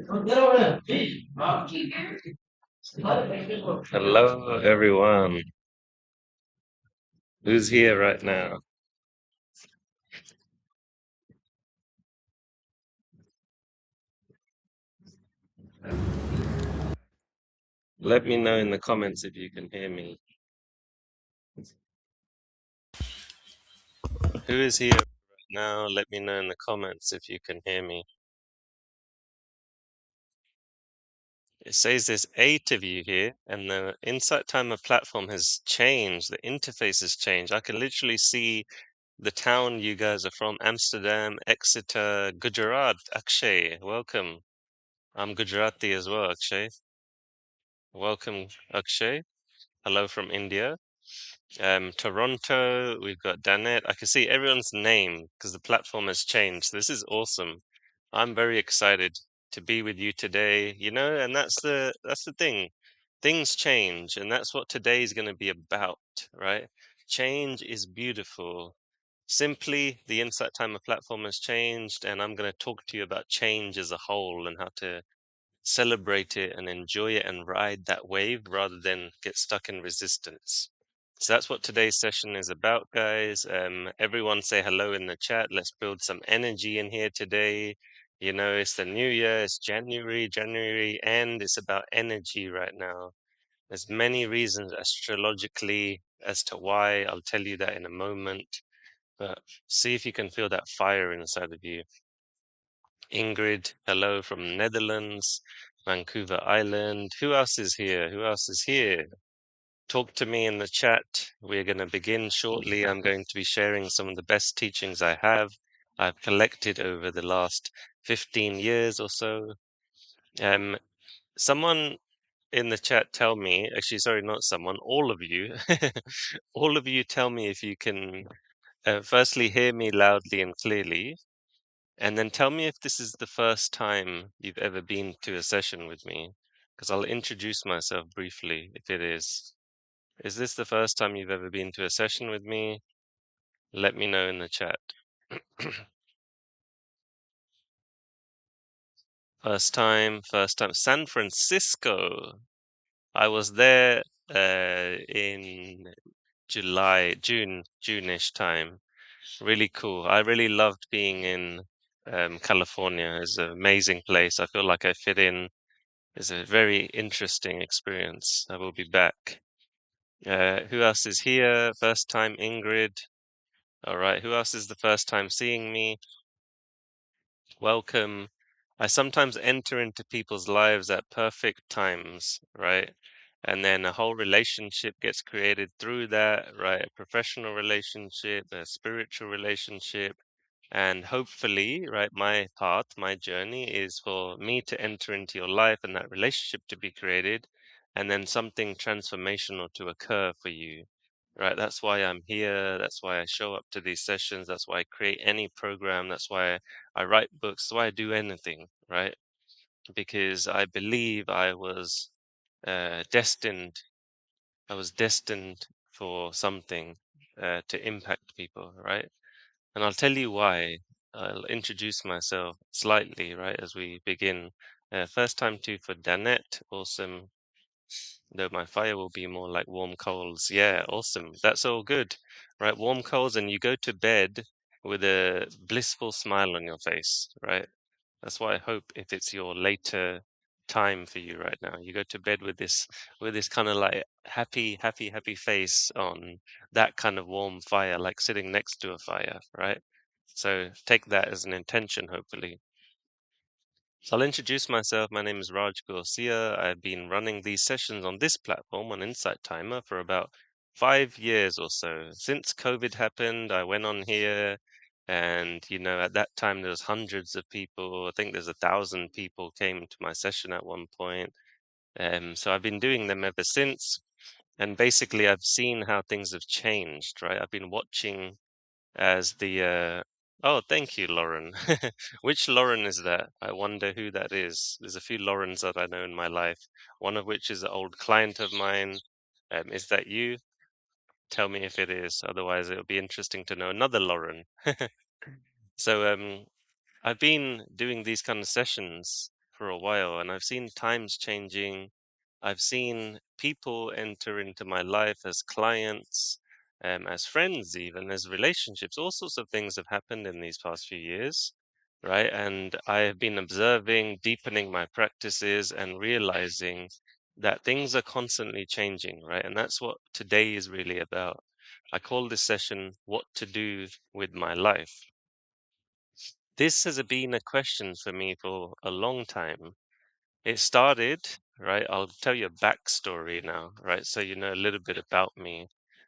Hello, everyone. Who's here right now? Let me know in the comments if you can hear me. Who is here right now? Let me know in the comments if you can hear me. It says there's 8 of you here, and the Insight Timer platform has changed. The interface has changed. I can literally see the town you guys are from: Amsterdam, Exeter, Gujarat. Akshay, welcome. I'm Gujarati as well, Akshay. Welcome, Akshay. Hello from India. Toronto, we've got Danette. I can see everyone's name because the platform has changed. This is awesome. I'm very excited to be with you today, and that's the thing. Things change, and that's what today is going to be about, right? Change is beautiful. Simply, the Insight Timer platform has changed, and I'm going to talk to you about change as a whole and how to celebrate it and enjoy it and ride that wave rather than get stuck in resistance. So that's what today's session is about, guys. Everyone say hello in the chat. Let's build some energy in here today. It's the new year, it's January, and it's about energy right now. There's many reasons astrologically as to why. I'll tell you that in a moment. But see if you can feel that fire inside of you. Ingrid, hello from Netherlands, Vancouver Island. Who else is here? Who else is here? Talk to me in the chat. We're going to begin shortly. I'm going to be sharing some of the best teachings I've collected over the last 15 years or so. Um, someone in the chat tell me, actually, sorry, not someone, all of you, all of you tell me if you can firstly hear me loudly and clearly, and then tell me if this is the first time you've ever been to a session with me, because I'll introduce myself briefly if it is. Is this the first time you've ever been to a session with me? Let me know in the chat. First time. San Francisco. I was there in June-ish time. Really cool. I really loved being in California. It's an amazing place. I feel like I fit in. It's a very interesting experience. I will be back. Who else is here? First time, Ingrid. All right. Who else is the first time seeing me? Welcome. I sometimes enter into people's lives at perfect times, right? And then a whole relationship gets created through that, right? A professional relationship, a spiritual relationship. And hopefully, right, my path, my journey is for me to enter into your life and that relationship to be created, and then something transformational to occur for you. Right, that's why I'm here. That's why I show up to these sessions. That's why I create any program. That's why I write books. That's why I do anything, right? Because I believe destined. I was destined for something to impact people, right? And I'll tell you why. I'll introduce myself slightly, right, as we begin. First time too for Danette. Awesome. Though my fire will be more like warm coals. Yeah, awesome. That's all good. Right, warm coals, and you go to bed with a blissful smile on your face, right? That's what I hope if it's your later time for you right now. You go to bed with this kind of like happy face on, that kind of warm fire, like sitting next to a fire, right? So take that as an intention, hopefully. So I'll introduce myself. My name is Raj Garcia. I've been running these sessions on this platform on Insight Timer for about 5 years or so. Since COVID happened, I went on here, and at that time there was hundreds of people. I think there's 1,000 people came to my session at one point. So I've been doing them ever since. And basically I've seen how things have changed, right? I've been watching as the oh, thank you, Lauren. Which Lauren is that? I wonder who that is. There's a few Laurens that I know in my life, one of which is an old client of mine. Is that you? Tell me if it is. Otherwise, it'll be interesting to know another Lauren. So, I've been doing these kind of sessions for a while, and I've seen times changing. I've seen people enter into my life as clients, as friends, even as relationships. All sorts of things have happened in these past few years, right? And I have been observing, deepening my practices, and realizing that things are constantly changing, right? And that's what today is really about. I call this session What to Do with My Life. This has been a question for me for a long time. It started, right? I'll tell you a backstory now, right? So you know a little bit about me,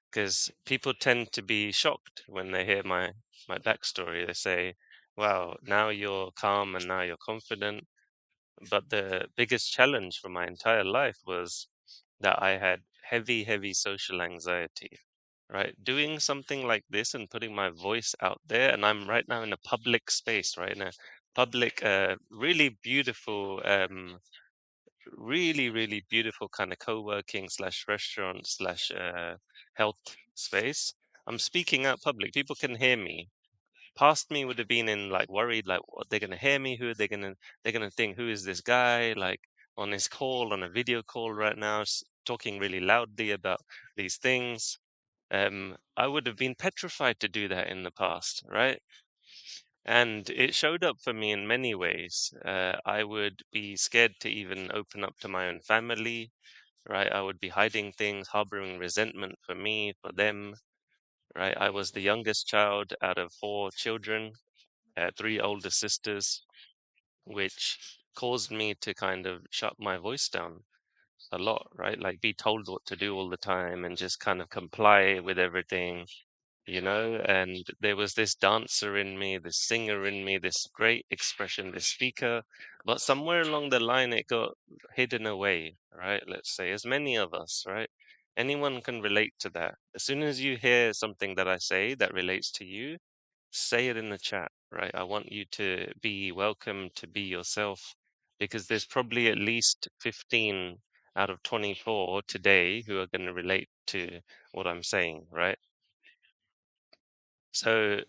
because people tend to be shocked when they hear my backstory. They say, "Wow, now you're calm and now you're confident." But the biggest challenge for my entire life was that I had heavy, heavy social anxiety, right? Doing something like this and putting my voice out there, and I'm right now in a public space, right? In a public, really beautiful, really, really beautiful kind of co-working slash restaurant slash health space. I'm speaking out public. People can hear me. Past me would have been in like worried, like what they're gonna hear me, who are they gonna they're gonna think, who is this guy like on this call, on a video call right now, talking really loudly about these things. I would have been petrified to do that in the past, right? And it showed up for me in many ways. I would be scared to even open up to my own family, right? I would be hiding things, harboring resentment for me, for them, right? I was the youngest child out of four children, three older sisters, which caused me to kind of shut my voice down a lot, right? Like be told what to do all the time and just kind of comply with everything, and there was this dancer in me, this singer in me, this great expression, this speaker, but somewhere along the line it got hidden away, right? Let's say, as many of us, right? Anyone can relate to that. As soon as you hear something that I say that relates to you, say it in the chat, right? I want you to be welcome to be yourself, because there's probably at least 15 out of 24 today who are going to relate to what I'm saying, right? So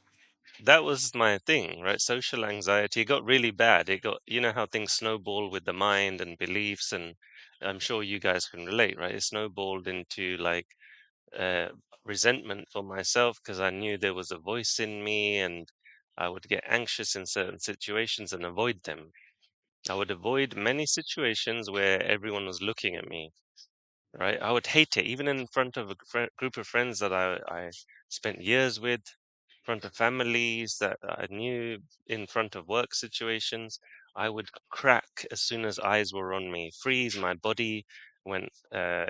that was my thing, right? Social anxiety. It got really bad. It got, you know how things snowball with the mind and beliefs, and I'm sure you guys can relate, right? It snowballed into like uh, resentment for myself because I knew there was a voice in me, and I would get anxious in certain situations and avoid them. I would avoid many situations where everyone was looking at me, right? I would hate it, even in front of a group of friends that I spent years with, front of families that I knew, in front of work situations. I would crack as soon as eyes were on me, freeze, my body went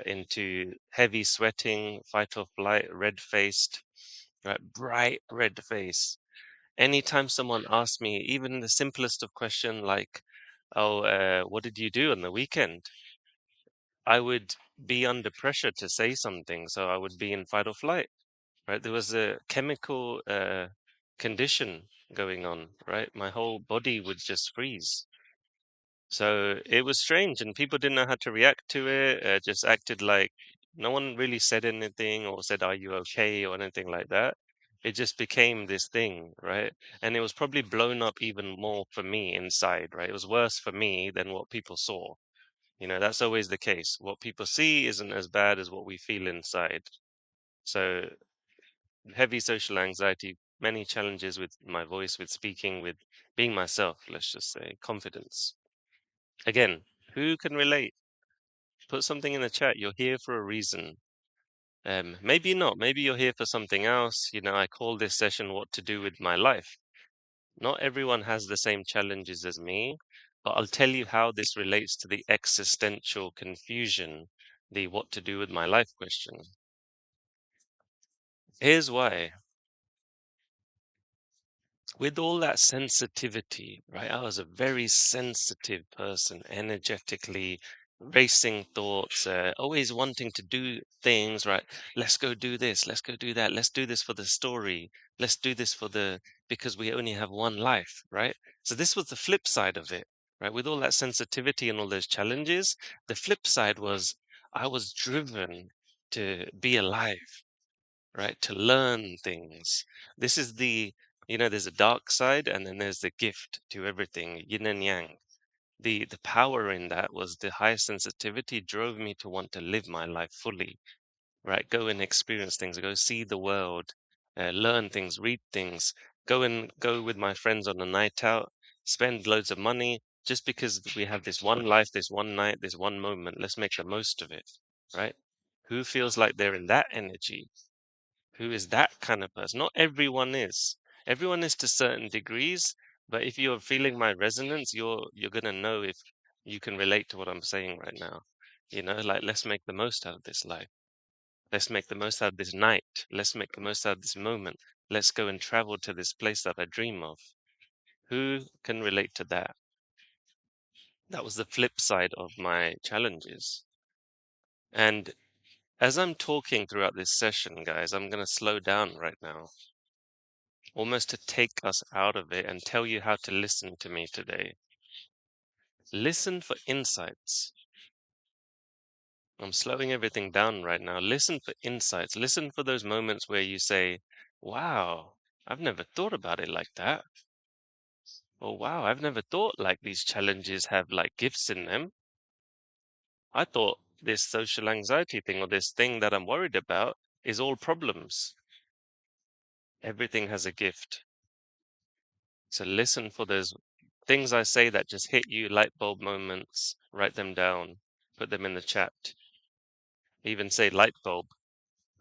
into heavy sweating, fight or flight, red faced, right? Bright red face. Anytime someone asked me, even the simplest of question like, "Oh, what did you do on the weekend?" I would be under pressure to say something, so I would be in fight or flight, right? There was a chemical condition going on, right? My whole body would just freeze. So it was strange, and people didn't know how to react to it. Just acted like no one really said anything or said, "Are you okay?" or anything like that. It just became this thing, right? And it was probably blown up even more for me inside, right? It was worse for me than what people saw. That's always the case. What people see isn't as bad as what we feel inside. So heavy social anxiety, many challenges with my voice, with speaking, with being myself, let's just say, confidence. Again, who can relate? Put something in the chat. You're here for a reason. Maybe not. Maybe you're here for something else. I call this session What to Do with My Life. Not everyone has the same challenges as me, but I'll tell you how this relates to the existential confusion, the what to do with my life question. Here's why. With all that sensitivity, right? I was a very sensitive person, energetically racing thoughts, always wanting to do things, right? Let's go do this, let's go do that, let's do this for the story, let's do this because we only have one life, right? So this was the flip side of it, right? With all that sensitivity and all those challenges, the flip side was I was driven to be alive, right? To learn things. This is there's a dark side and then there's the gift to everything, yin and yang. The power in that was the high sensitivity drove me to want to live my life fully, right? Go and experience things, go see the world, learn things, read things, go with my friends on a night out, spend loads of money just because we have this one life, this one night, this one moment. Let's make the most of it, right? Who feels like they're in that energy? Who is that kind of person? Not everyone is. Everyone is to certain degrees, but if you're feeling my resonance, you're gonna know if you can relate to what I'm saying right now. Like let's make the most out of this life. Let's make the most out of this night. Let's make the most out of this moment. Let's go and travel to this place that I dream of. Who can relate to that? That was the flip side of my challenges. And as I'm talking throughout this session, guys, I'm going to slow down right now, almost to take us out of it and tell you how to listen to me today. Listen for insights. I'm slowing everything down right now. Listen for insights. Listen for those moments where you say, wow, I've never thought about it like that. Oh wow, I've never thought like these challenges have like gifts in them. I thought this social anxiety thing or this thing that I'm worried about is all problems. Everything has a gift. So listen for those things I say that just hit you, light bulb moments, write them down, put them in the chat. Even say light bulb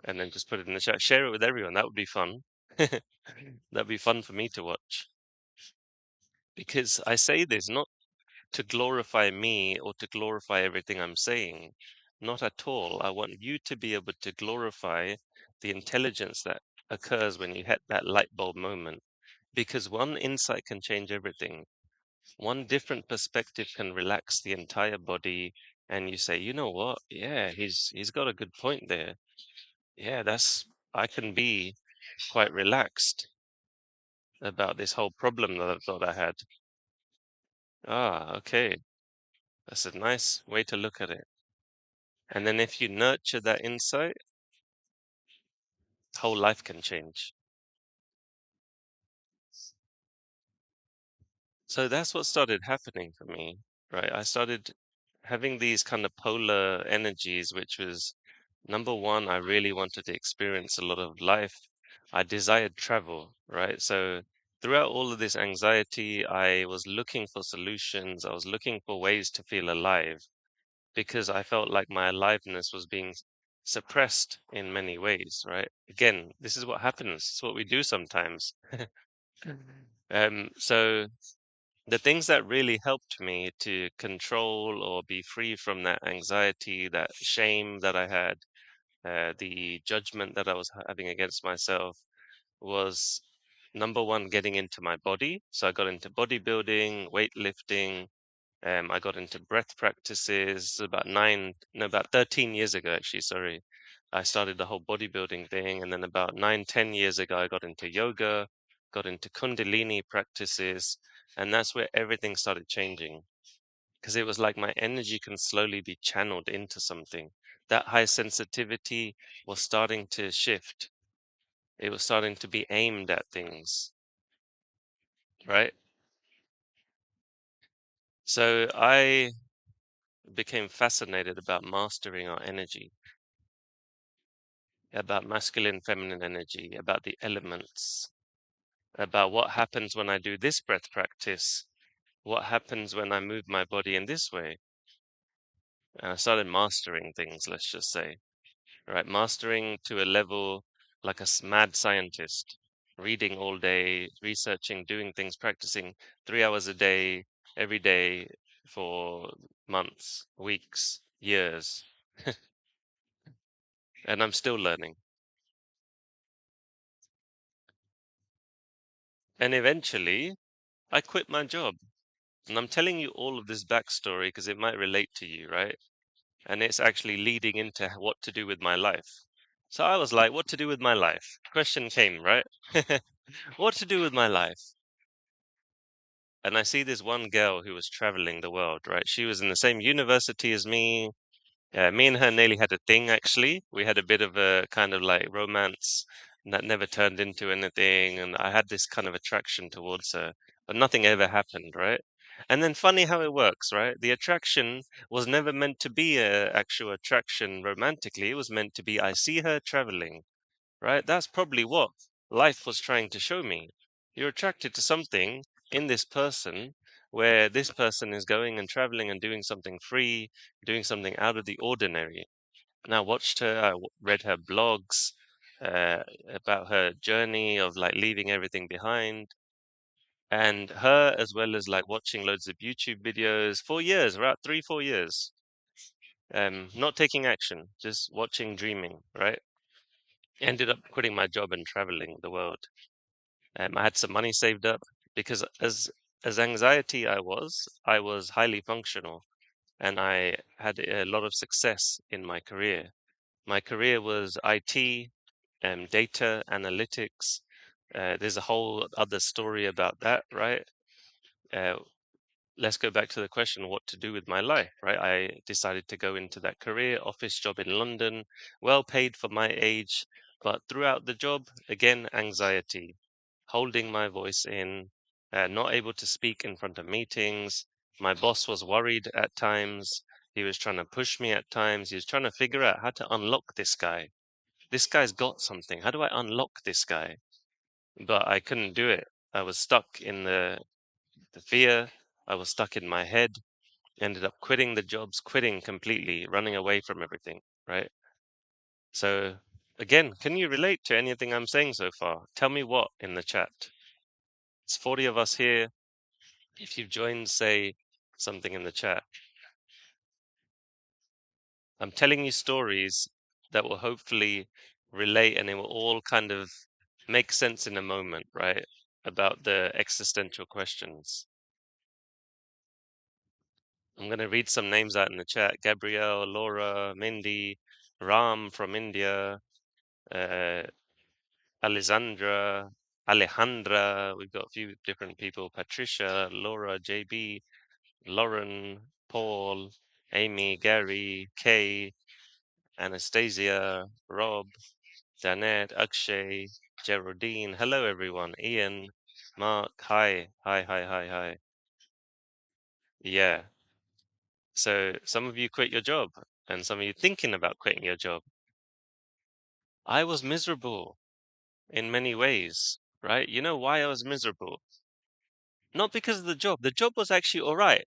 and then just put it in the chat. Share it with everyone. That would be fun. That'd be fun for me to watch. Because I say this not to glorify me or to glorify everything I'm saying. Not at all. I want you to be able to glorify the intelligence that occurs when you hit that light bulb moment. Because one insight can change everything. One different perspective can relax the entire body, and you say, you know what? Yeah, he's got a good point there. Yeah, I can be quite relaxed about this whole problem that I thought I had. Ah, okay. That's a nice way to look at it. And then if you nurture that insight, whole life can change. So that's what started happening for me, right? I started having these kind of polar energies, which was number one, I really wanted to experience a lot of life. I desired travel, right? So throughout all of this anxiety, I was looking for solutions. I was looking for ways to feel alive because I felt like my aliveness was being suppressed in many ways, right? Again, this is what happens. It's what we do sometimes. So the things that really helped me to control or be free from that anxiety, that shame that I had, the judgment that I was having against myself was number one, getting into my body. So I got into bodybuilding, weightlifting, I got into breath practices about about 13 years ago, actually, sorry. I started the whole bodybuilding thing. And then about 9, 10 years ago, I got into yoga, got into Kundalini practices. And that's where everything started changing because it was like my energy can slowly be channeled into something. That high sensitivity was starting to shift. It was starting to be aimed at things, right? So I became fascinated about mastering our energy, about masculine, feminine energy, about the elements, about what happens when I do this breath practice, what happens when I move my body in this way. And I started mastering things, let's just say, right? Mastering to a level like a mad scientist, reading all day, researching, doing things, practicing 3 hours a day, every day for months, weeks, years. And I'm still learning. And eventually, I quit my job. And I'm telling you all of this backstory because it might relate to you, right? And it's actually leading into what to do with my life. So I was like, what to do with my life? Question came, right? What to do with my life? And I see this one girl who was traveling the world, right? She was in the same university as me. Me and her nearly had a thing, actually. We had a bit of a kind of like romance that never turned into anything. And I had this kind of attraction towards her, but nothing ever happened, right? And then funny how it works, right? The attraction was never meant to be a actual attraction romantically. It was meant to be I see her traveling, right? That's probably what life was trying to show me. You're attracted to something in this person where this person is going and traveling and doing something free, doing something out of the ordinary. And I watched her, read her blogs about her journey of like leaving everything behind. And her, as well as like watching loads of YouTube videos for years, about 3, 4 years, not taking action, just watching, dreaming, right? Ended up quitting my job and traveling the world. I had some money saved up because as anxiety I was highly functional and I had a lot of success in my career. My career was IT, data analytics. There's a whole other story about that, right? Uh, let's go back to the question what to do with my life, right? I decided to go into that career, office job in London, well paid for my age, but throughout the job, again, anxiety, holding my voice in, not able to speak in front of meetings. My boss was worried at times. He was trying to push me at times. He was trying to figure out how to unlock this guy. This guy's got something. How do I unlock this guy? But I couldn't do it. I was stuck in the fear. I was stuck in my head. Ended up quitting the jobs, quitting completely, running away from everything, right? So, again, can you relate to anything I'm saying so far? Tell me what in the chat. It's 40 of us here. If you've joined, say something in the chat. I'm telling you stories that will hopefully relate and it will all kind of make sense in a moment, right? About the existential questions. I'm going to read some names out in the chat. Gabrielle, Laura, Mindy, Ram from India, uh, Alessandra, Alejandra. We've got a few different people. Patricia, Laura, JB, Lauren, Paul, Amy, Gary, Kay, Anastasia, Rob, Danette, Akshay, Geraldine. Hello, everyone. Ian, Mark. Hi, hi, hi, hi, hi. Yeah. So some of you quit your job, and some of you thinking about quitting your job. I was miserable in many ways, right? You know why I was miserable? Not because of the job. The job was actually all right.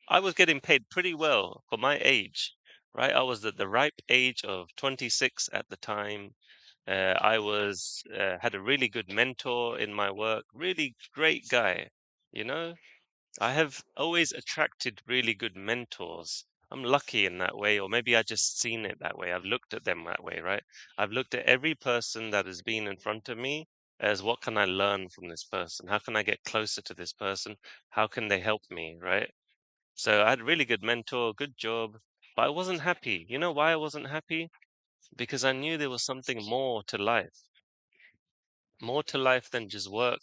I was getting paid pretty well for my age, right? I was at the ripe age of 26 at the time. I was had a really good mentor in my work, really great guy, you know? I have always attracted really good mentors. I'm lucky in that way, or maybe I just seen it that way. I've looked at them that way, right? I've looked at every person that has been in front of me as what can I learn from this person? How can I get closer to this person? How can they help me, right? So I had a really good mentor, good job, but I wasn't happy. You know why I wasn't happy? Because I knew there was something more to life than just work,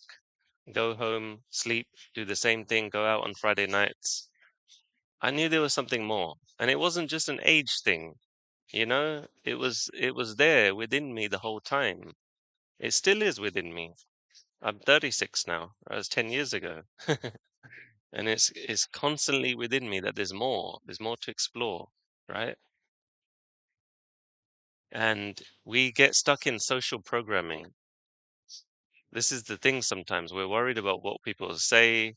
go home, sleep, do the same thing, go out on Friday nights. I knew there was something more, and it wasn't just an age thing, you know? It was there within me the whole time. It still is within me. I'm 36 now. I was 10 years ago. And it's constantly within me that there's more. There's more to explore, right? And we get stuck in social programming. This is the thing sometimes. We're worried about what people say.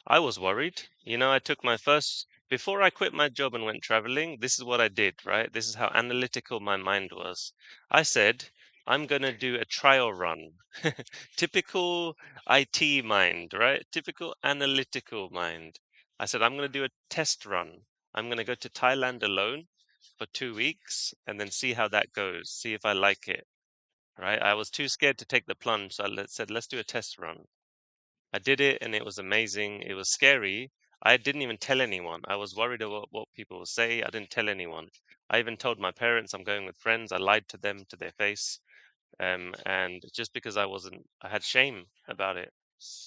I was worried. You know, I took my first, before I quit my job and went traveling, this is what I did, right? This is how analytical my mind was. I said, I'm going to do a trial run. Typical IT mind, right? Typical analytical mind. I said, I'm going to do a test run. I'm going to go to Thailand alone for 2 weeks and then see how that goes, see if I like it, right? I was too scared to take the plunge, so said, let's do a test run. I did it and it was amazing. It was scary. I didn't even tell anyone. I was worried about what people would say. I didn't tell anyone. I even told my parents I'm going with friends. I lied to them to their face. And just because I had shame about it.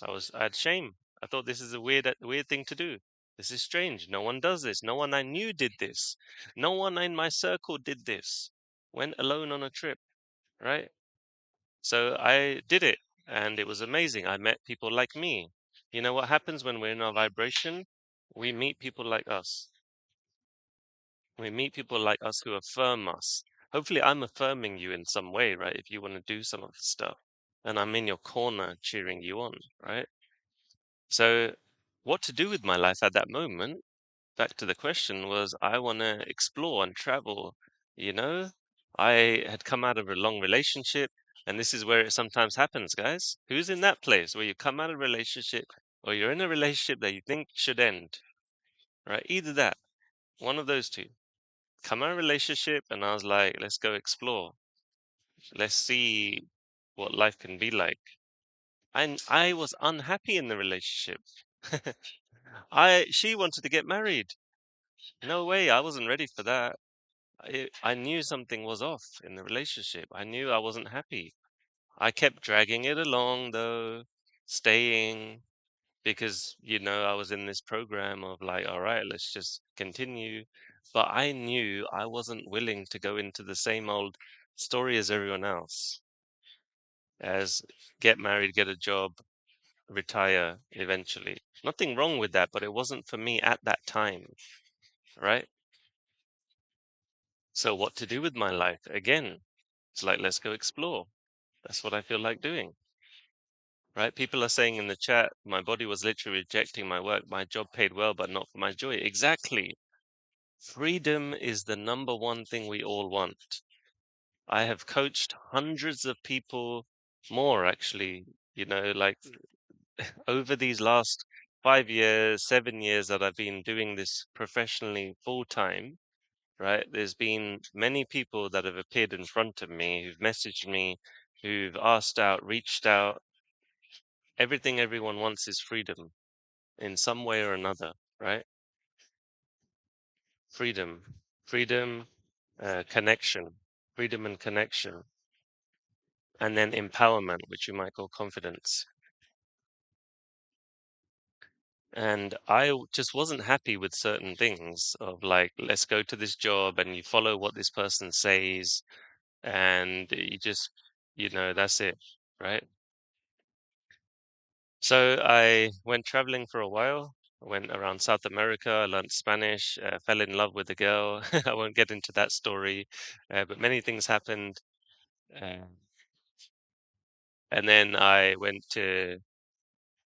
I had shame. I thought this is a weird thing to do. This is strange. No one does this. No one I knew did this. No one in my circle did this. Went alone on a trip, right? So I did it and it was amazing. I met people like me. You know what happens when we're in our vibration? We meet people like us. We meet people like us who affirm us. Hopefully, I'm affirming you in some way, right? If you want to do some of the stuff, and I'm in your corner cheering you on, right? So, what to do with my life at that moment, back to the question, was I want to explore and travel. You know, I had come out of a long relationship, and this is where it sometimes happens, guys. Who's in that place where you come out of a relationship or you're in a relationship that you think should end, right? Either that, one of those two. Come out of a relationship, and I was like, let's go explore. Let's see what life can be like. And I was unhappy in the relationship. She wanted to get married. No way, I wasn't ready for that. I knew something was off in the relationship. I knew I wasn't happy. I kept dragging it along though, staying because, I was in this program of like, all right, let's just continue. But I knew I wasn't willing to go into the same old story as everyone else, as get married, get a job, retire eventually. Nothing wrong with that, but it wasn't for me at that time, right? So what to do with my life? Again, it's like, let's go explore. That's what I feel like doing, right? People are saying in the chat, my body was literally rejecting my work. My job paid well, but not for my joy. Exactly. Freedom is the number one thing we all want. I have coached hundreds of people, more actually, like over these last 5 years, 7 years that I've been doing this professionally full time, right? There's been many people that have appeared in front of me who've messaged me, who've asked out, reached out. Everything everyone wants is freedom in some way or another, right? Freedom, freedom, connection, freedom and connection, and then empowerment, which you might call confidence. And just wasn't happy with certain things of like, let's go to this job and you follow what this person says, and you just, that's it, right? So I went traveling for a while. I went around South America. I learned Spanish, fell in love with a girl. I won't get into that story, but many things happened. Uh, and then I went to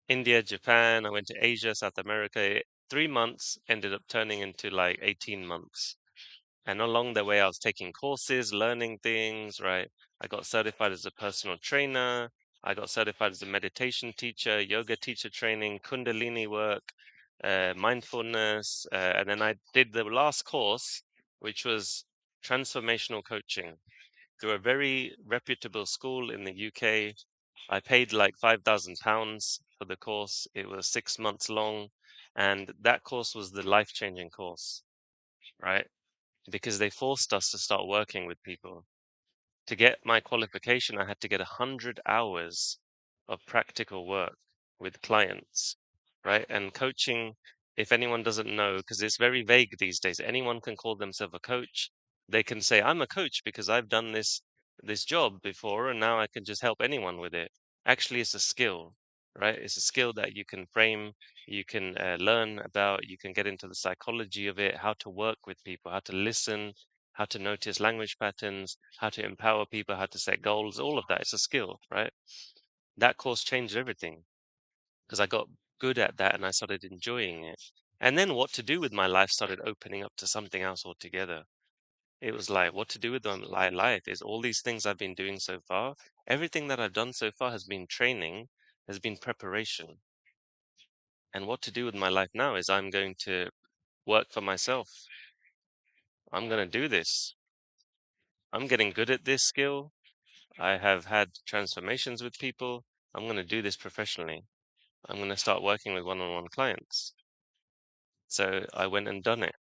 India, Japan. I went to Asia, South America. 3 months ended up turning into like 18 months. And along the way, I was taking courses, learning things, right? I got certified as a personal trainer. I got certified as a meditation teacher, yoga teacher training, Kundalini work, mindfulness. And then I did the last course, which was transformational coaching through a very reputable school in the UK. I paid like £5,000 for the course. It was 6 months long. And that course was the life-changing course, right? Because they forced us to start working with people. To get my qualification, I had to get 100 hours of practical work with clients, right? And coaching, if anyone doesn't know, because it's very vague these days, anyone can call themselves a coach. They can say, I'm a coach because I've done this job before and now I can just help anyone with it. Actually, it's a skill, right? It's a skill that you can frame, you can learn about, you can get into the psychology of it, how to work with people, how to listen, how to notice language patterns, how to empower people, how to set goals, all of that. It's a skill, right? That course changed everything because I got good at that and I started enjoying it. And then what to do with my life started opening up to something else altogether. It was like, what to do with my life is all these things I've been doing so far. Everything that I've done so far has been training, has been preparation. And what to do with my life now is I'm going to work for myself. I'm going to do this. I'm getting good at this skill. I have had transformations with people. I'm going to do this professionally. I'm going to start working with one-on-one clients. So I went and done it.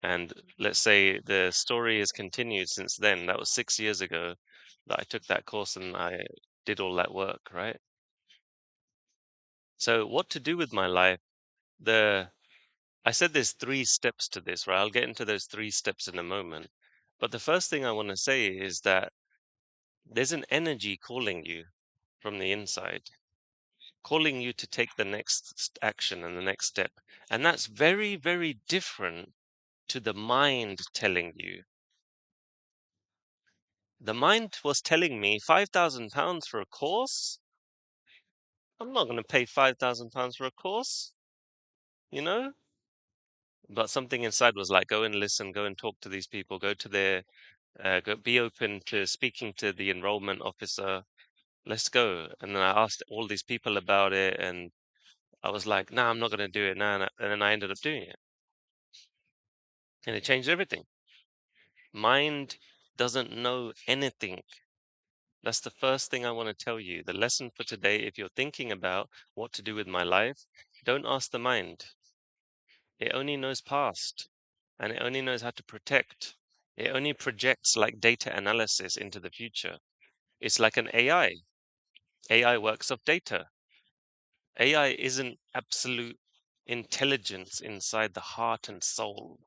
And let's say the story has continued since then. That was 6 years ago that I took that course and I did all that work, right? So what to do with my life? I said there's 3 steps to this, right? I'll get into those 3 steps in a moment. But the first thing I want to say is that there's an energy calling you from the inside. calling you to take the next action and the next step. And that's very, very different to the mind telling you. The mind was telling me £5,000 for a course. I'm not going to pay £5,000 for a course, you know? But something inside was like, go and listen, go and talk to these people, go to their, be open to speaking to the enrollment officer. Let's go. And then I asked all these people about it, and I was like, nah, I'm not going to do it. Nah, nah. And then I ended up doing it. And it changed everything. Mind doesn't know anything. That's the first thing I want to tell you. The lesson for today, if you're thinking about what to do with my life, don't ask the mind. It only knows past, and it only knows how to protect. It only projects like data analysis into the future. It's like an AI. AI works off data. AI isn't absolute intelligence inside the heart and soul.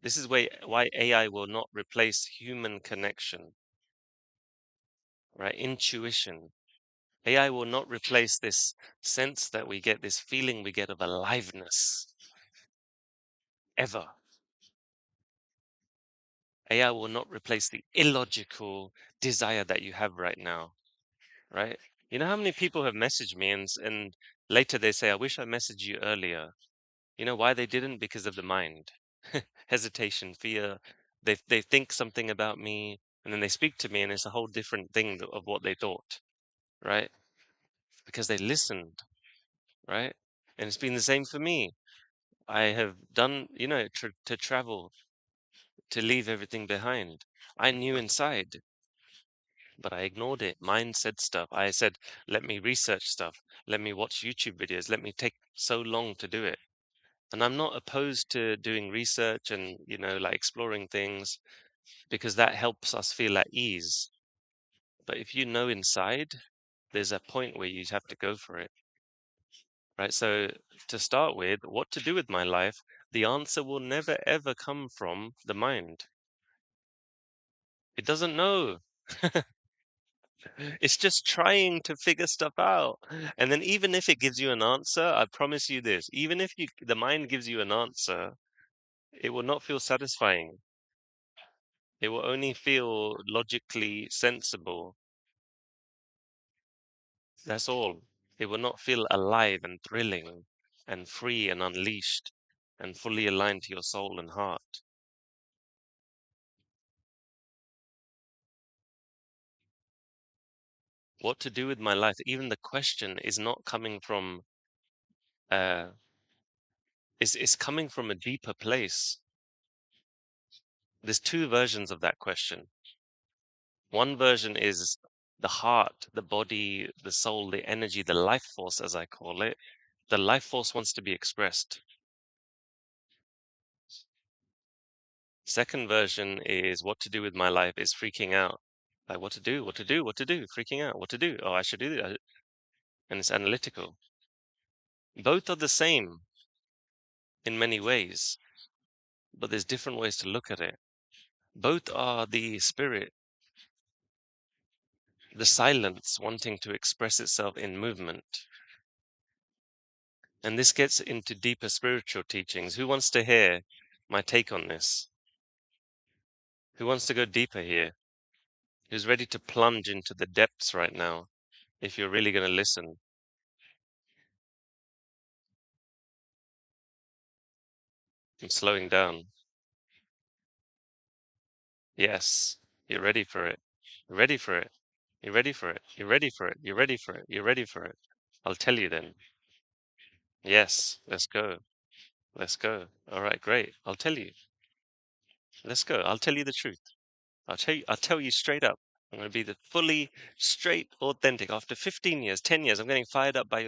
This is why AI will not replace human connection, right? Intuition. AI will not replace this sense that we get, this feeling we get of aliveness, ever. AI will not replace the illogical desire that you have right now, right? You know how many people have messaged me and later they say, I wish I messaged you earlier. You know why they didn't? Because of the mind. Hesitation, fear. They think something about me and then they speak to me and it's a whole different thing of what they thought, right? Because they listened, right? And it's been the same for me. I have done, to travel, to leave everything behind. I knew inside, but I ignored it. Mind said stuff. I said, let me research stuff. Let me watch YouTube videos. Let me take so long to do it. And I'm not opposed to doing research and, like exploring things because that helps us feel at ease. But if you know inside, there's a point where you have to go for it, right? So to start with, what to do with my life, the answer will never ever come from the mind. It doesn't know. It's just trying to figure stuff out. And then even if it gives you an answer, I promise you this, even if the mind gives you an answer, it will not feel satisfying. It will only feel logically sensible. That's all. It will not feel alive and thrilling and free and unleashed and fully aligned to your soul and heart. What to do with my life? Even the question is not coming from uh is coming from a deeper place. There's two versions of that question. One version is the heart, the body, the soul, the energy, the life force, as I call it. The life force wants to be expressed. Second version is what to do with my life is freaking out. Like what to do, what to do, what to do, freaking out, what to do. Oh, I should do that. And it's analytical. Both are the same in many ways, but there's different ways to look at it. Both are the spirit, the silence wanting to express itself in movement. And this gets into deeper spiritual teachings. Who wants to hear my take on this? Who wants to go deeper here? Who's ready to plunge into the depths right now? If you're really going to listen, I'm slowing down. Yes, you're ready for it. You're ready for it. You're ready for it. You're ready for it. You're ready for it. You're ready for it. I'll tell you then. Yes, let's go. Let's go. All right, great. I'll tell you. Let's go. I'll tell you the truth. I'll tell you straight up. I'm going to be the fully straight, authentic. After 15 years, 10 years, I'm getting fired up by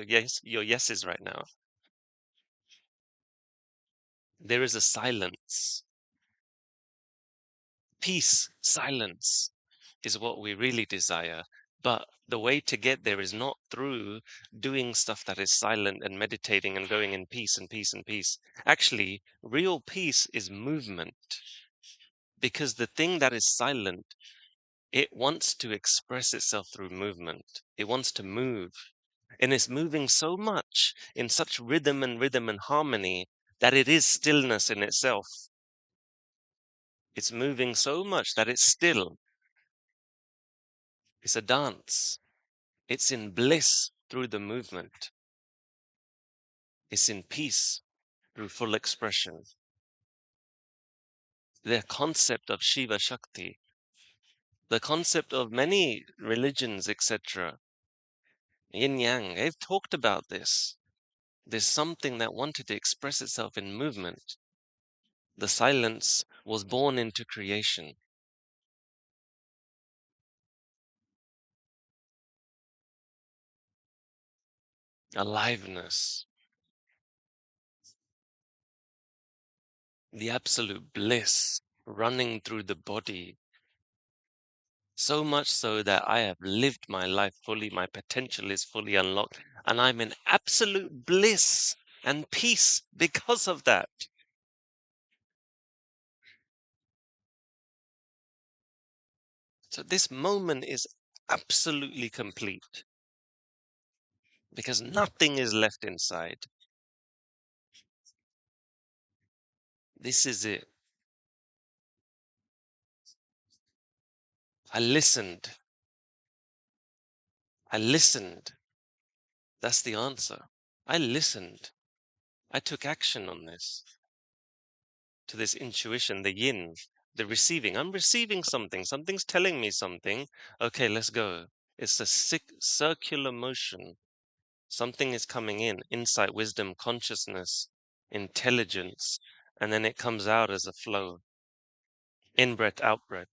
your yeses right now. There is a silence. Peace, silence is what we really desire. But the way to get there is not through doing stuff that is silent and meditating and going in peace and peace and peace. Actually, real peace is movement. Because the thing that is silent, it wants to express itself through movement. It wants to move. And it's moving so much in such rhythm and harmony that it is stillness in itself. It's moving so much that it's still. It's a dance. It's in bliss through the movement. It's in peace through full expression. The concept of Shiva Shakti, the concept of many religions, etc., yin yang, they've talked about this. There's something that wanted to express itself in movement. The silence was born into creation. Aliveness, the absolute bliss running through the body. So much so that I have lived my life fully, my potential is fully unlocked, and I'm in absolute bliss and peace because of that. So this moment is absolutely complete because nothing is left inside. This is it. I listened. I listened. That's the answer. I listened. I took action on this, to this intuition, the yin, the receiving. I'm receiving something. Something's telling me something. Okay, let's go. It's a circular motion. Something is coming in, insight, wisdom, consciousness, intelligence, and then it comes out as a flow. In breath, out breath.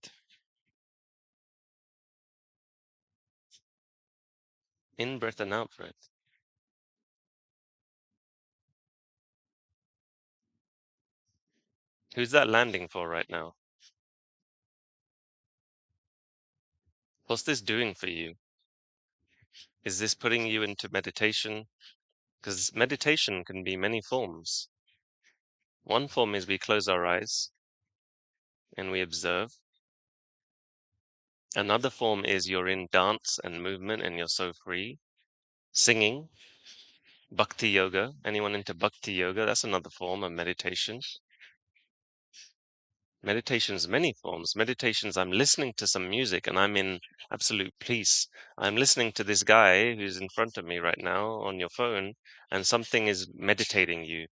In breath and out breath. Who's that landing for right now? What's this doing for you? Is this putting you into meditation? Because meditation can be many forms. One form is we close our eyes and we observe. Another form is you're in dance and movement and you're so free. Singing, bhakti yoga. Anyone into bhakti yoga? That's another form of meditation. Meditation's many forms. Meditation's I'm listening to some music and I'm in absolute peace. I'm listening to this guy who's in front of me right now on your phone, and something is meditating you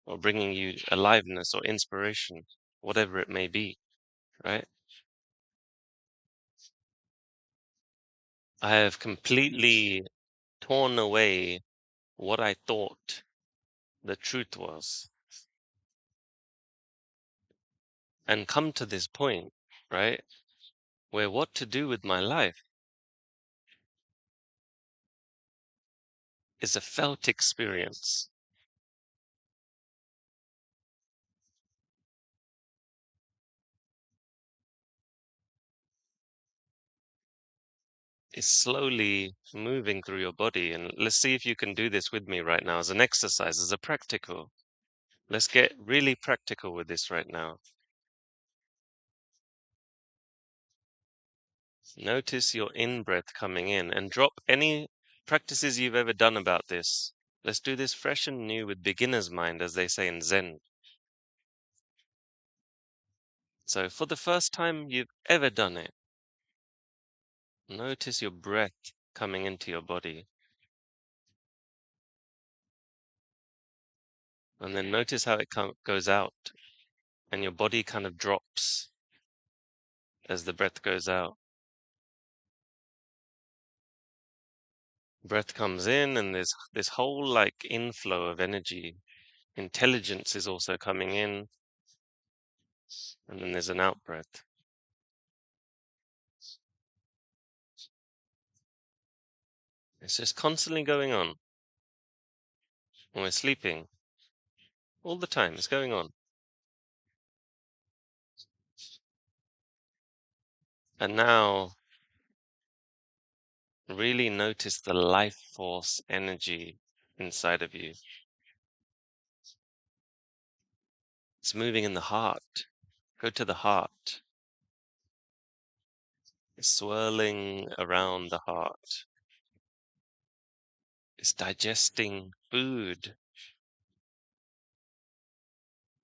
or bringing you aliveness or inspiration, whatever it may be, right? I have completely torn away what I thought the truth was and come to this point, right? Where what to do with my life is a felt experience. It's slowly moving through your body. And let's see if you can do this with me right now as an exercise, as a practical. Let's get really practical with this right now. Notice your in-breath coming in and drop any practices you've ever done about this. Let's do this fresh and new with beginner's mind, as they say in Zen. So for the first time you've ever done it, notice your breath coming into your body. And then notice how it goes out and your body kind of drops as the breath goes out. Breath comes in and there's this whole like inflow of energy. Intelligence is also coming in, and then there's an out breath. It's just constantly going on. When we're sleeping, all the time, it's going on. And now, really notice the life force energy inside of you. It's moving in the heart. Go to the heart. It's swirling around the heart. It's digesting food.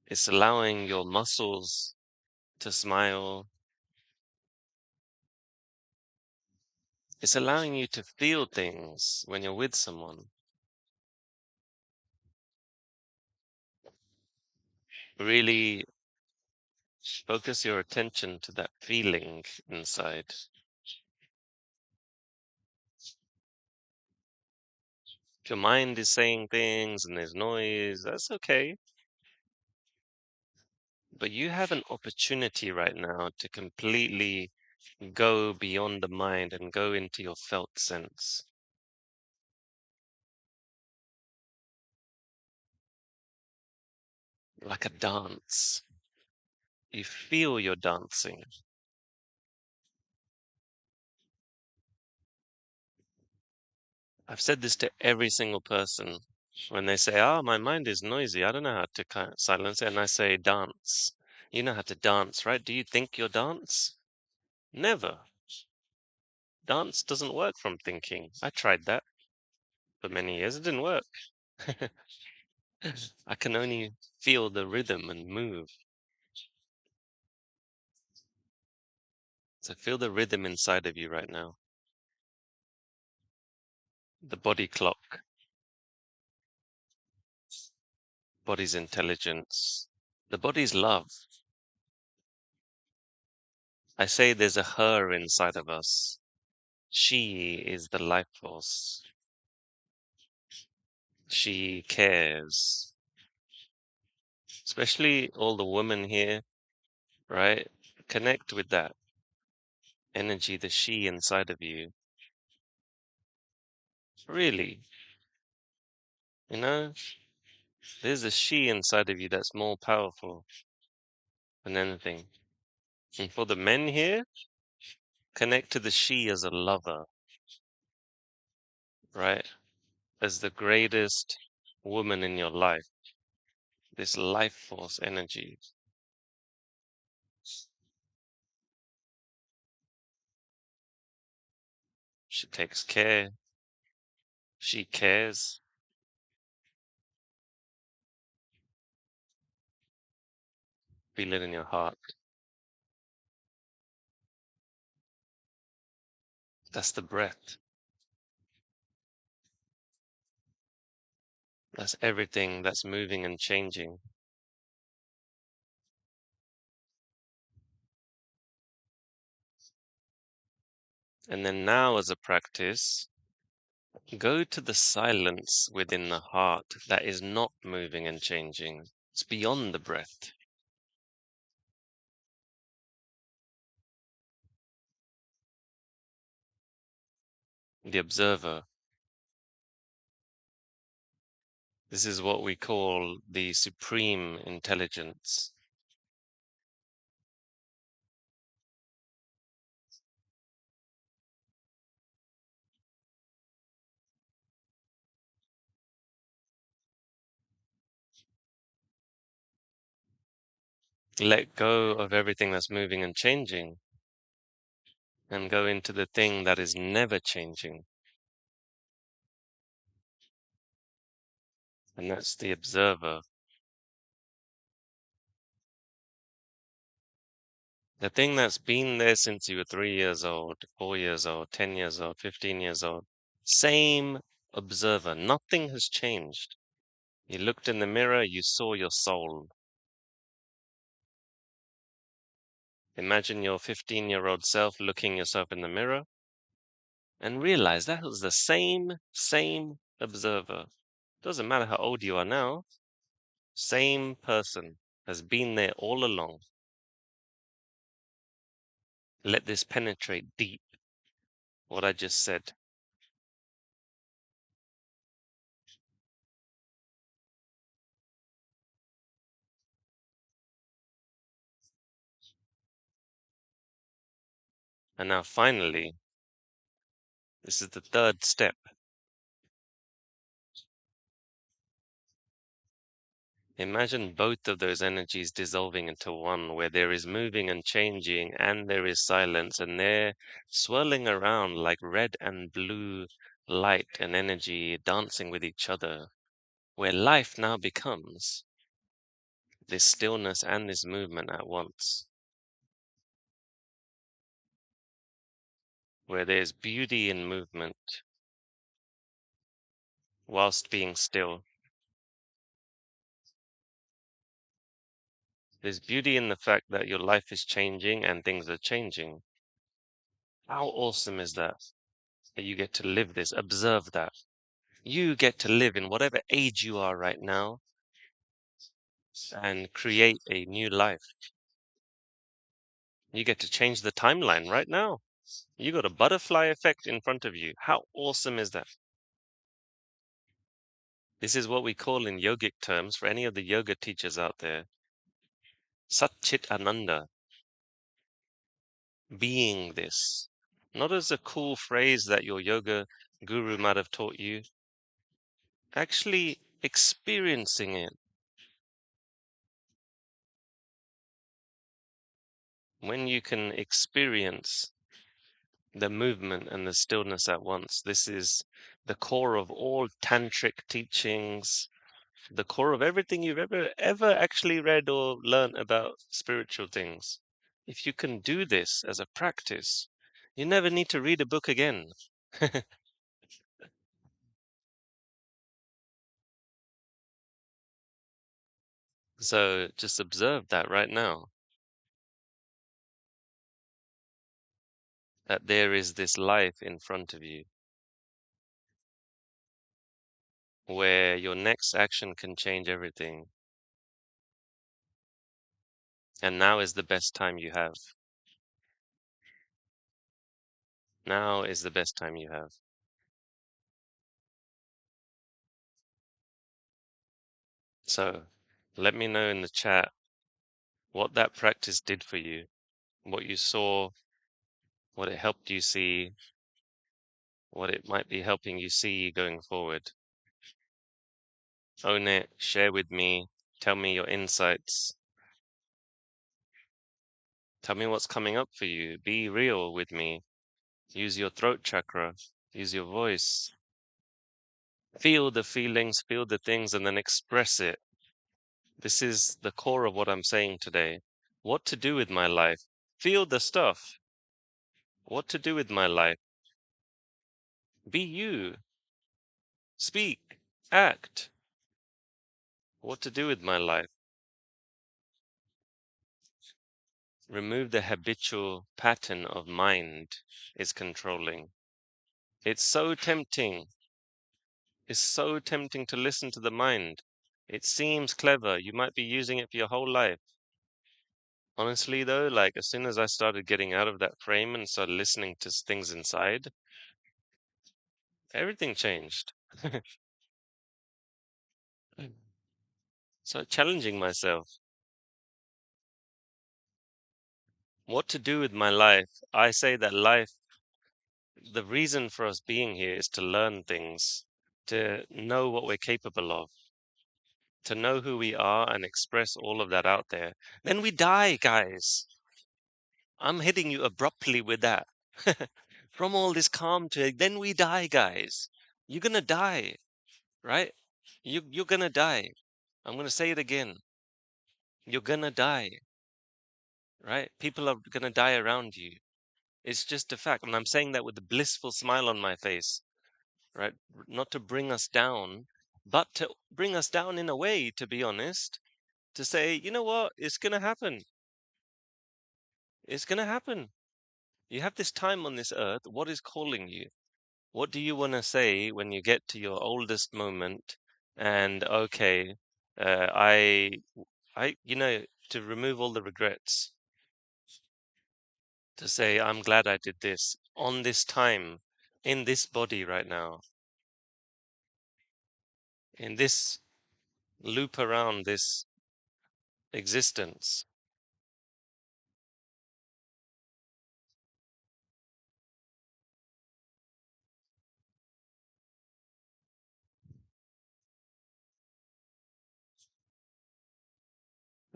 It's allowing your muscles to smile. It's allowing you to feel things when you're with someone. Really focus your attention to that feeling inside. If your mind is saying things and there's noise, that's okay. But you have an opportunity right now to completely go beyond the mind and go into your felt sense. Like a dance. You feel you're dancing. I've said this to every single person when they say, "Oh, my mind is noisy. I don't know how to silence it." And I say, "Dance. You know how to dance, right? Do you think you're dance? Never. Dance doesn't work from thinking. I tried that for many years. It didn't work. I can only feel the rhythm and move. So feel the rhythm inside of you right now. The body clock, body's intelligence, the body's love. I say there's a her inside of us. She is the life force. She cares. Especially all the women here, right? Connect with that energy, the she inside of you. Really, you know, there's a she inside of you that's more powerful than anything. And for the men here, connect to the she as a lover, right? As the greatest woman in your life, this life force energy. She takes care, she cares. Feel it in your heart. That's the breath. That's everything that's moving and changing. And then now, as a practice, go to the silence within the heart that is not moving and changing. It's beyond the breath. The observer. This is what we call the supreme intelligence. Let go of everything that's moving and changing and go into the thing that is never changing. And that's the observer. The thing that's been there since you were 3 years old, 4 years old, 10 years old, 15 years old. Same observer. Nothing has changed. You looked in the mirror, you saw your soul. Imagine your 15-year-old self looking yourself in the mirror and realize that was the same observer. Doesn't matter how old you are now, same person has been there all along. Let this penetrate deep, what I just said. And now finally, this is the third step. Imagine both of those energies dissolving into one, where there is moving and changing, and there is silence, and they're swirling around like red and blue light and energy dancing with each other, where life now becomes this stillness and this movement at once, where there's beauty in movement whilst being still. There's beauty in the fact that your life is changing and things are changing. How awesome is that? That you get to live this, observe that. You get to live in whatever age you are right now and create a new life. You get to change the timeline right now. You got a butterfly effect in front of you. How awesome is that? This is what we call in yogic terms, for any of the yoga teachers out there, Satchit Ananda, being this. Not as a cool phrase that your yoga guru might have taught you, actually experiencing it. When you can experience the movement and the stillness at once, this is the core of all tantric teachings, the core of everything you've ever actually read or learned about spiritual things. If you can do this as a practice, you never need to read a book again. So just observe that right now, that there is this life in front of you where your next action can change everything. And now is the best time you have. Now is the best time you have. So let me know in the chat what that practice did for you, what you saw, what it helped you see, what it might be helping you see going forward. Own it, share with me, tell me your insights, tell me what's coming up for you. Be real with me. Use your throat chakra, use your voice. Feel the feelings, feel the things, and then express it. This is the core of what I'm saying today. What to do with my life. Feel the stuff. What to do with my life. Be you. Speak. Act. What to do with my life. Remove the habitual pattern of mind is controlling. It's so tempting. It's so tempting to listen to the mind. It seems clever. You might be using it for your whole life. Honestly, though, like as soon as I started getting out of that frame and started listening to things inside, everything changed. So challenging myself. What to do with my life? I say that life, the reason for us being here is to learn things, to know what we're capable of, to know who we are and express all of that out there. Then we die, guys. I'm hitting you abruptly with that. From all this calm to then we die, guys. You're gonna die, right? You're gonna die. I'm gonna say it again. You're gonna die, right? People are gonna die around you. It's just a fact. And I'm saying that with a blissful smile on my face, right? Not to bring us down, but to bring us down in a way, to be honest, to say, you know what? It's going to happen. It's going to happen. You have this time on this earth. What is calling you? What do you want to say when you get to your oldest moment? And okay, uh, I, to remove all the regrets, to say, I'm glad I did this on this time, in this body right now, in this loop around this existence.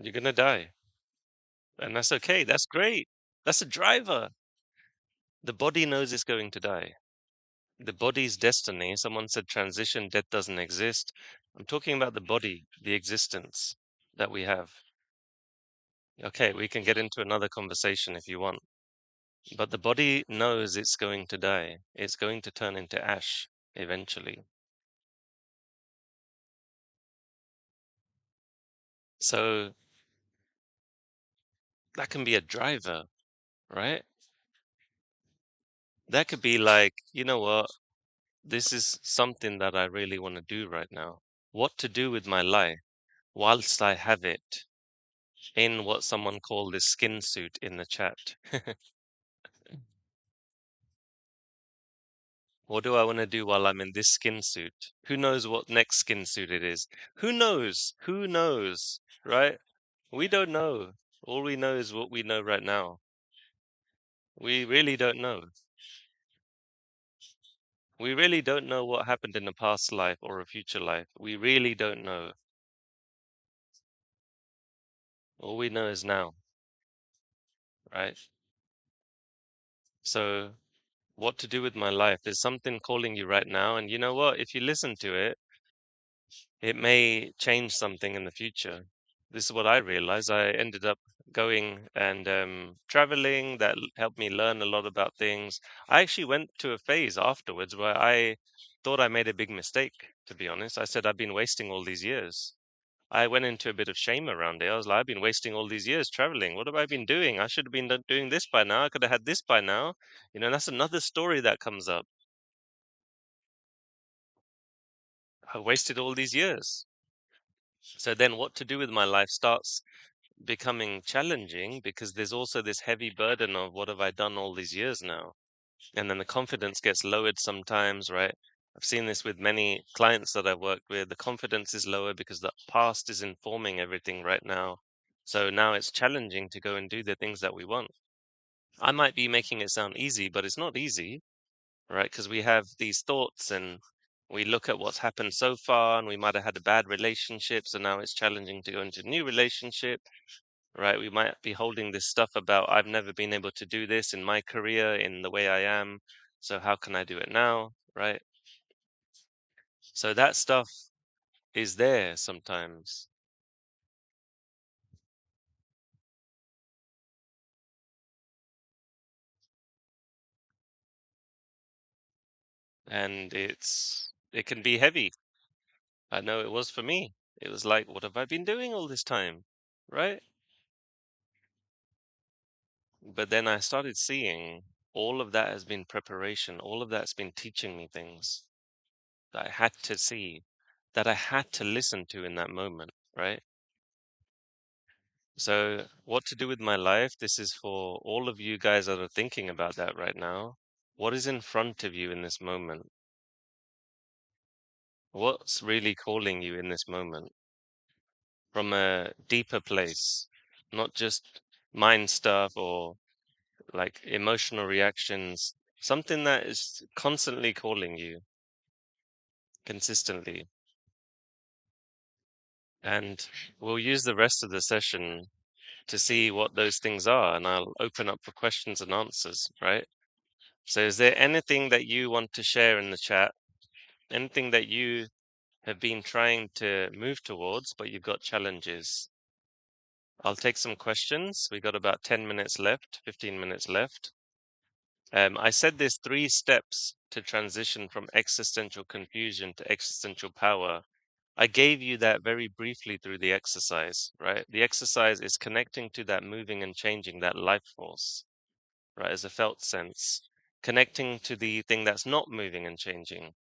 You're gonna die. And that's okay. That's great. That's a driver. The body knows it's going to die. The body's destiny. Someone said transition, death doesn't exist. I'm talking about the body, the existence that we have. Okay, we can get into another conversation if you want. But the body knows it's going to die. It's going to turn into ash eventually. So that can be a driver, right? That could be like, you know what? This is something that I really want to do right now. What to do with my life whilst I have it in what someone called the skin suit in the chat. What do I want to do while I'm in this skin suit? Who knows what next skin suit it is? Who knows? Who knows? Right? We don't know. All we know is what we know right now. We really don't know. We really don't know what happened in a past life or a future life. We really don't know. All we know is now, right? So, what to do with my life? There's something calling you right now, and you know what? If you listen to it, it may change something in the future. This is what I realized. I ended up going and traveling. That helped me learn a lot about things. I actually went to a phase afterwards where I thought I made a big mistake, to be honest. I said, I've been wasting all these years. I went into a bit of shame around it. I was like, I've been wasting all these years traveling. What have I been doing? I should have been doing this by now. I could have had this by now. You know, that's another story that comes up. I wasted all these years. So then what to do with my life starts becoming challenging because there's also this heavy burden of what have I done all these years now? And then the confidence gets lowered sometimes, right? I've seen this with many clients that I've worked with. The confidence is lower because the past is informing everything right now. So now it's challenging to go and do the things that we want. I might be making it sound easy, but it's not easy, right? Because we have these thoughts and we look at what's happened so far and we might have had a bad relationship. So now it's challenging to go into a new relationship, right? We might be holding this stuff about, I've never been able to do this in my career in the way I am. So how can I do it now? Right? So that stuff is there sometimes. And it can be heavy. I know it was for me. It was like, what have I been doing all this time? Right? But then I started seeing all of that has been preparation. All of that's been teaching me things that I had to see, that I had to listen to in that moment. Right? So, what to do with my life? This is for all of you guys that are thinking about that right now. What is in front of you in this moment? What's really calling you in this moment from a deeper place? Not just mind stuff or like emotional reactions, something that is constantly calling you consistently. And we'll use the rest of the session to see what those things are, and I'll open up for questions and answers, right? So is there anything that you want to share in the chat? Anything that you have been trying to move towards, but you've got challenges? I'll take some questions. We got about 10 minutes left, 15 minutes left. I said there's 3 steps to transition from existential confusion to existential power. I gave you that very briefly through the exercise, right? The exercise is connecting to that moving and changing, that life force, right, as a felt sense, connecting to the thing that's not moving and changing,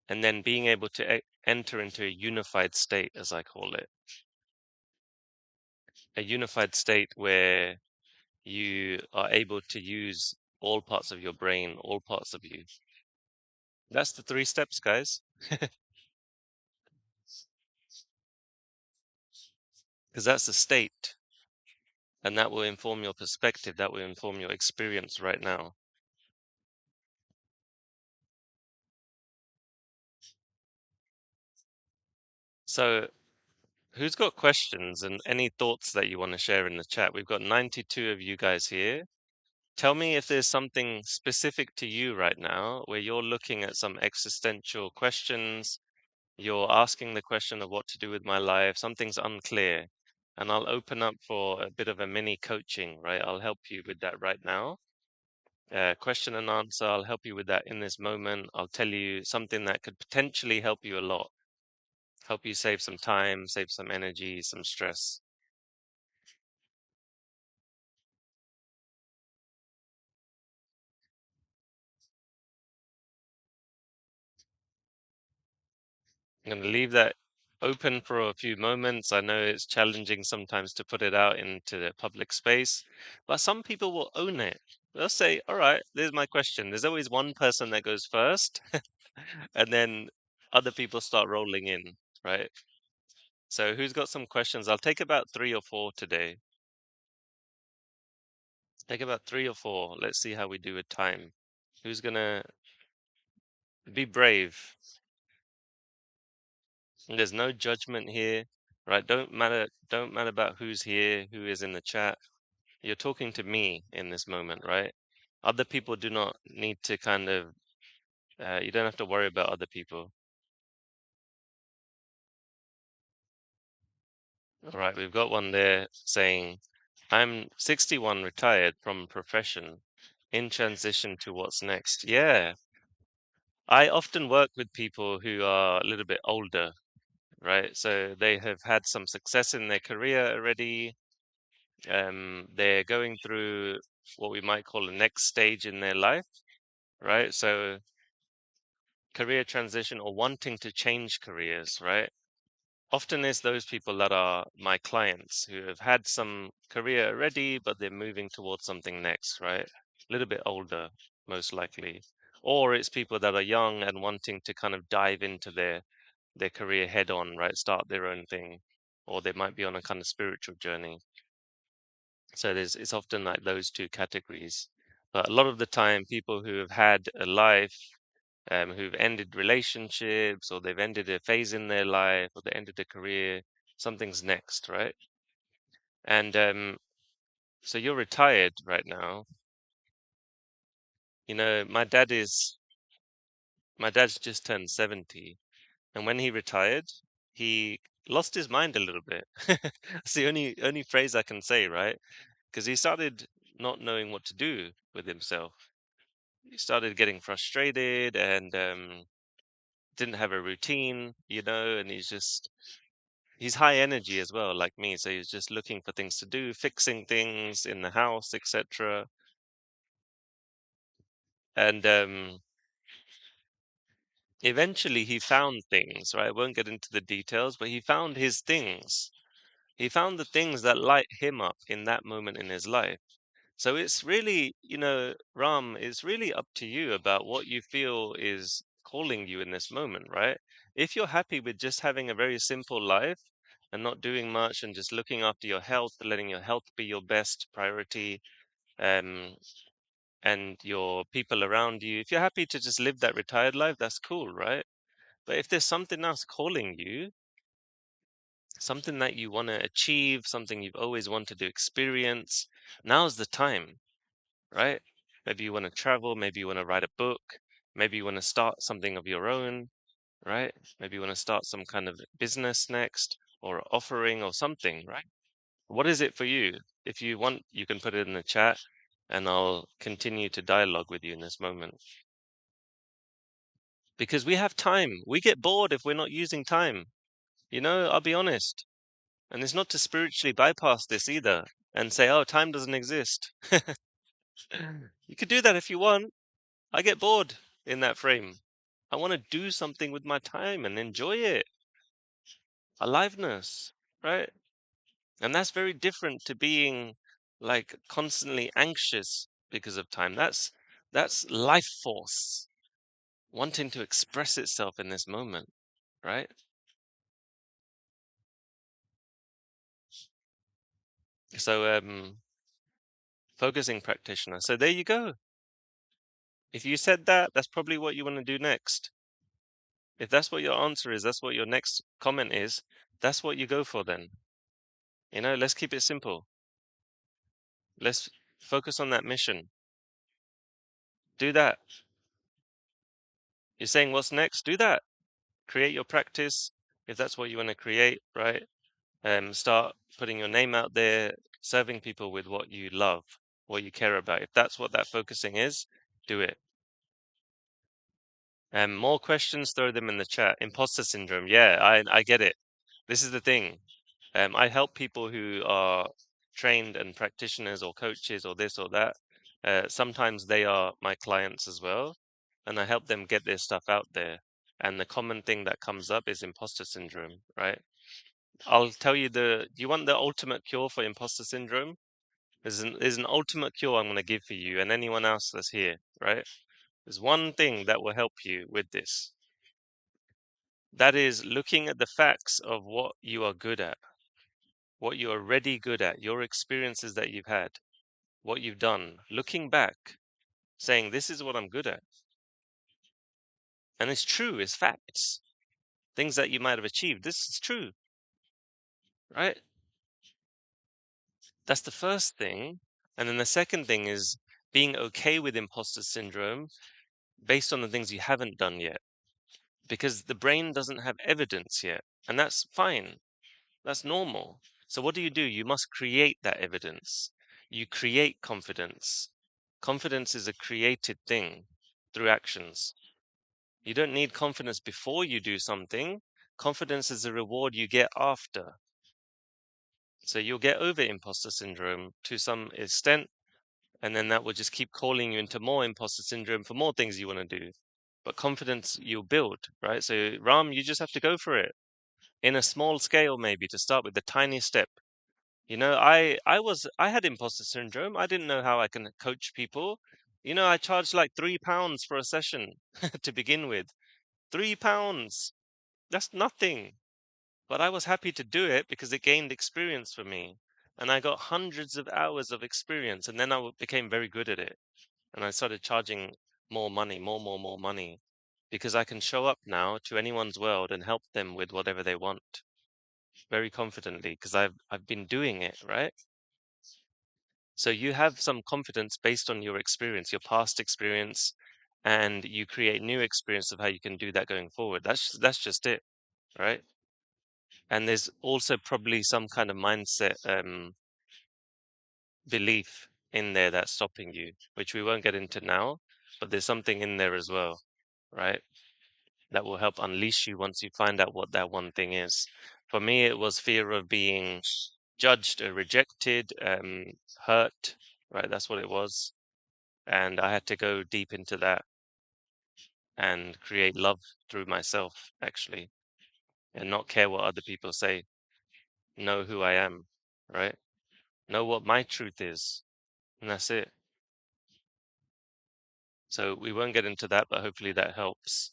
and then being able to enter into a unified state, as I call it, a unified state where you are able to use all parts of your brain, all parts of you. That's the 3 steps, guys, because that's the state, and that will inform your perspective, that will inform your experience right now. So, who's got questions and any thoughts that you want to share in the chat? We've got 92 of you guys here. Tell me if there's something specific to you right now where you're looking at some existential questions, you're asking the question of what to do with my life, something's unclear, and I'll open up for a bit of a mini coaching, right? I'll help you with that right now. Question and answer, I'll help you with that in this moment. I'll tell you something that could potentially help you a lot, help you save some time, save some energy, some stress. I'm going to leave that open for a few moments. I know it's challenging sometimes to put it out into the public space, but some people will own it. They'll say, all right, there's my question. There's always one person that goes first, and then other people start rolling in, right? So who's got some questions? I'll take about three or four today. Take about three or four. Let's see how we do with time. Who's gonna be brave? And there's no judgment here, right? Don't matter about who's here, who is in the chat. You're talking to me in this moment, right? Other people do not need to kind of, you don't have to worry about other people. All right, we've got one there saying, I'm 61, retired from profession, in transition to what's next. Yeah, I often work with people who are a little bit older, right? So they have had some success in their career already. They're going through what we might call the next stage in their life, right? So career transition or wanting to change careers, right? Often it's those people that are my clients who have had some career already, but they're moving towards something next, right? A little bit older, most likely. Or it's people that are young and wanting to kind of dive into their career head on, right? Start their own thing. Or they might be on a kind of spiritual journey. So it's often like those two categories. But a lot of the time, people who have had a life, who've ended relationships, or they've ended a phase in their life, or they ended a career, something's next, right? And so you're retired right now. You know, my dad's just turned 70, and when he retired, he lost his mind a little bit. It's the only phrase I can say, right? Because he started not knowing what to do with himself. He started getting frustrated and didn't have a routine, and he's high energy as well, like me. So he's just looking for things to do, fixing things in the house, etc. And eventually he found things, right? I won't get into the details, but he found his things. He found the things that light him up in that moment in his life. So it's really, Ram, it's really up to you about what you feel is calling you in this moment, right? If you're happy with just having a very simple life and not doing much and just looking after your health, letting your health be your best priority, um, and your people around you, if you're happy to just live that retired life, that's cool, right? But if there's something else calling you, something that you want to achieve, something you've always wanted to experience, now's the time, right? Maybe you want to travel, maybe you want to write a book, maybe you want to start something of your own, right? Maybe you want to start some kind of business next or offering or something, right? What is it for you? If you want, you can put it in the chat and I'll continue to dialogue with you in this moment. Because we have time. We get bored if we're not using time. I'll be honest. And it's not to spiritually bypass this either and say, oh, time doesn't exist. You could do that if you want. I get bored in that frame. I want to do something with my time and enjoy it. Aliveness, right? And that's very different to being like constantly anxious because of time. That's life force wanting to express itself in this moment, right? So focusing practitioner. So there you go. If you said that, that's probably what you want to do next. If that's what your answer is, that's what your next comment is, that's what you go for then. Let's keep it simple. Let's focus on that mission. Do that. You're saying what's next? Do that. Create your practice if that's what you want to create, right? Start putting your name out there, serving people with what you love, what you care about. If that's what that focusing is, do it. More questions, throw them in the chat. Imposter syndrome. Yeah, I get it. This is the thing. I help people who are trained and practitioners or coaches or this or that. Sometimes they are my clients as well, and I help them get their stuff out there. And the common thing that comes up is imposter syndrome, right? I'll tell you do you want the ultimate cure for imposter syndrome? There's an ultimate cure I'm going to give for you and anyone else that's here, right? There's one thing that will help you with this. That is looking at the facts of what you are good at, what you're already good at, your experiences that you've had, what you've done, looking back, saying, this is what I'm good at. And it's true, it's facts. Things that you might have achieved. This is true, right? That's the first thing. And then the second thing is being okay with imposter syndrome based on the things you haven't done yet. Because the brain doesn't have evidence yet. And that's fine. That's normal. So what do? You must create that evidence. You create confidence. Confidence is a created thing through actions. You don't need confidence before you do something. Confidence is a reward you get after. So you'll get over imposter syndrome to some extent, and then that will just keep calling you into more imposter syndrome for more things you want to do. But confidence you'll build, right? So Ram, you just have to go for it in a small scale, maybe to start with the tiny step. I had imposter syndrome. I didn't know how I can coach people. I charged like £3 for a session to begin with. £3. That's nothing. But I was happy to do it because it gained experience for me. And I got hundreds of hours of experience. And then became very good at it. And I started charging more money, more money. Because I can show up now to anyone's world and help them with whatever they want very confidently because I've been doing it, right? So you have some confidence based on your experience, your past experience, and you create new experience of how you can do that going forward. That's just it, right? And there's also probably some kind of mindset belief in there that's stopping you, which we won't get into now, but there's something in there as well, right? That will help unleash you once you find out what that one thing is. For me, it was fear of being judged or rejected, hurt, right? That's what it was. And I had to go deep into that and create love through myself, actually, and not care what other people say. Know who I am, right? Know what my truth is, and that's it. So we won't get into that, but hopefully that helps.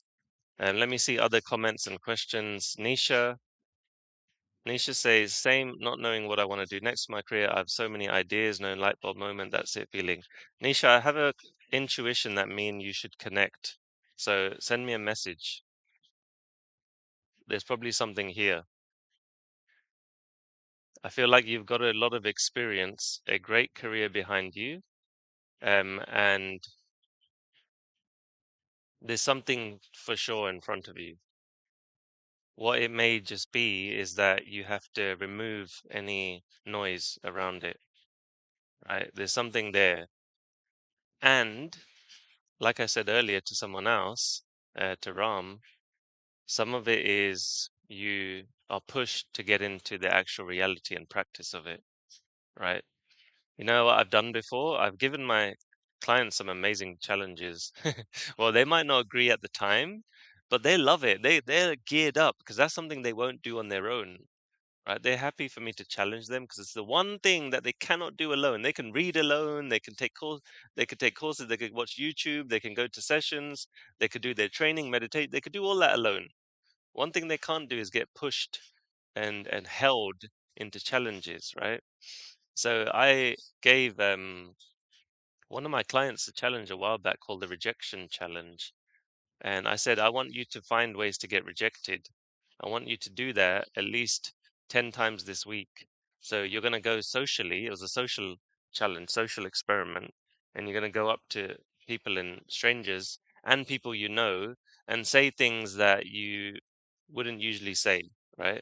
And let me see other comments and questions. Nisha says, same, not knowing what I want to do next in my career. I have so many ideas, no light bulb moment. That's it feeling. Nisha, I have a intuition that me and you should connect. So send me a message. There's probably something here. I feel like you've got a lot of experience, a great career behind you, and there's something for sure in front of you. What it may just be is that you have to remove any noise around it, right? There's something there. And like I said earlier to someone else, to Ram, some of it is you are pushed to get into the actual reality and practice of it, right? You know what I've done before? I've given my clients some amazing challenges. Well, they might not agree at the time, but they love it. They're geared up because that's something they won't do on their own, right? They're happy for me to challenge them because it's the one thing that they cannot do alone. They can read alone, they can take courses, they could watch YouTube, they can go to sessions, they could do their training, meditate, they could do all that alone. One thing they can't do is get pushed and held into challenges, right? So I gave one of my clients a challenge a while back called the rejection challenge. And I said, I want you to find ways to get rejected. I want you to do that at least 10 times this week. So you're going to go socially. It was a social challenge, social experiment. And you're going to go up to people and strangers and people you know and say things that you wouldn't usually say, right?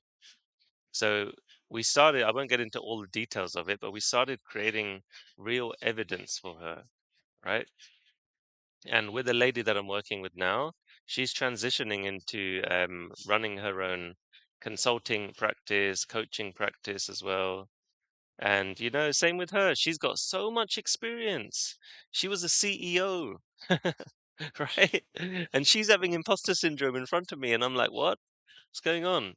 So we started, I won't get into all the details of it, but we started creating real evidence for her, right? And with the lady that I'm working with now, she's transitioning into running her own consulting practice, coaching practice as well. And, same with her. She's got so much experience. She was a CEO, right? And she's having imposter syndrome in front of me. And I'm like, what? What's going on?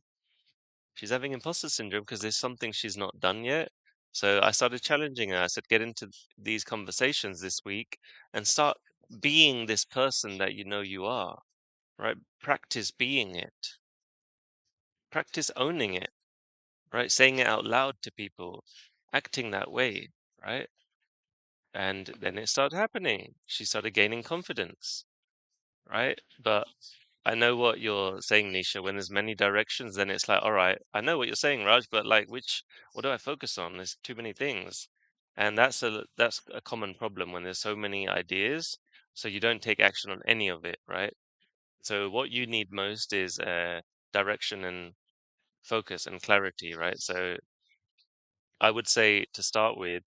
She's having imposter syndrome because there's something she's not done yet. So I started challenging her. I said, get into these conversations this week and start being this person that you know you are, right? Practice being it, practice owning it, right? Saying it out loud to people, acting that way, right? And then it started happening. She started gaining confidence, right? But I know what you're saying, Nisha. When there's many directions, then it's like, all right, I know what you're saying, Raj, but like, what do I focus on? There's too many things. And that's a common problem when there's so many ideas, so you don't take action on any of it, right? So what you need most is direction and focus and clarity, right? So I would say to start with,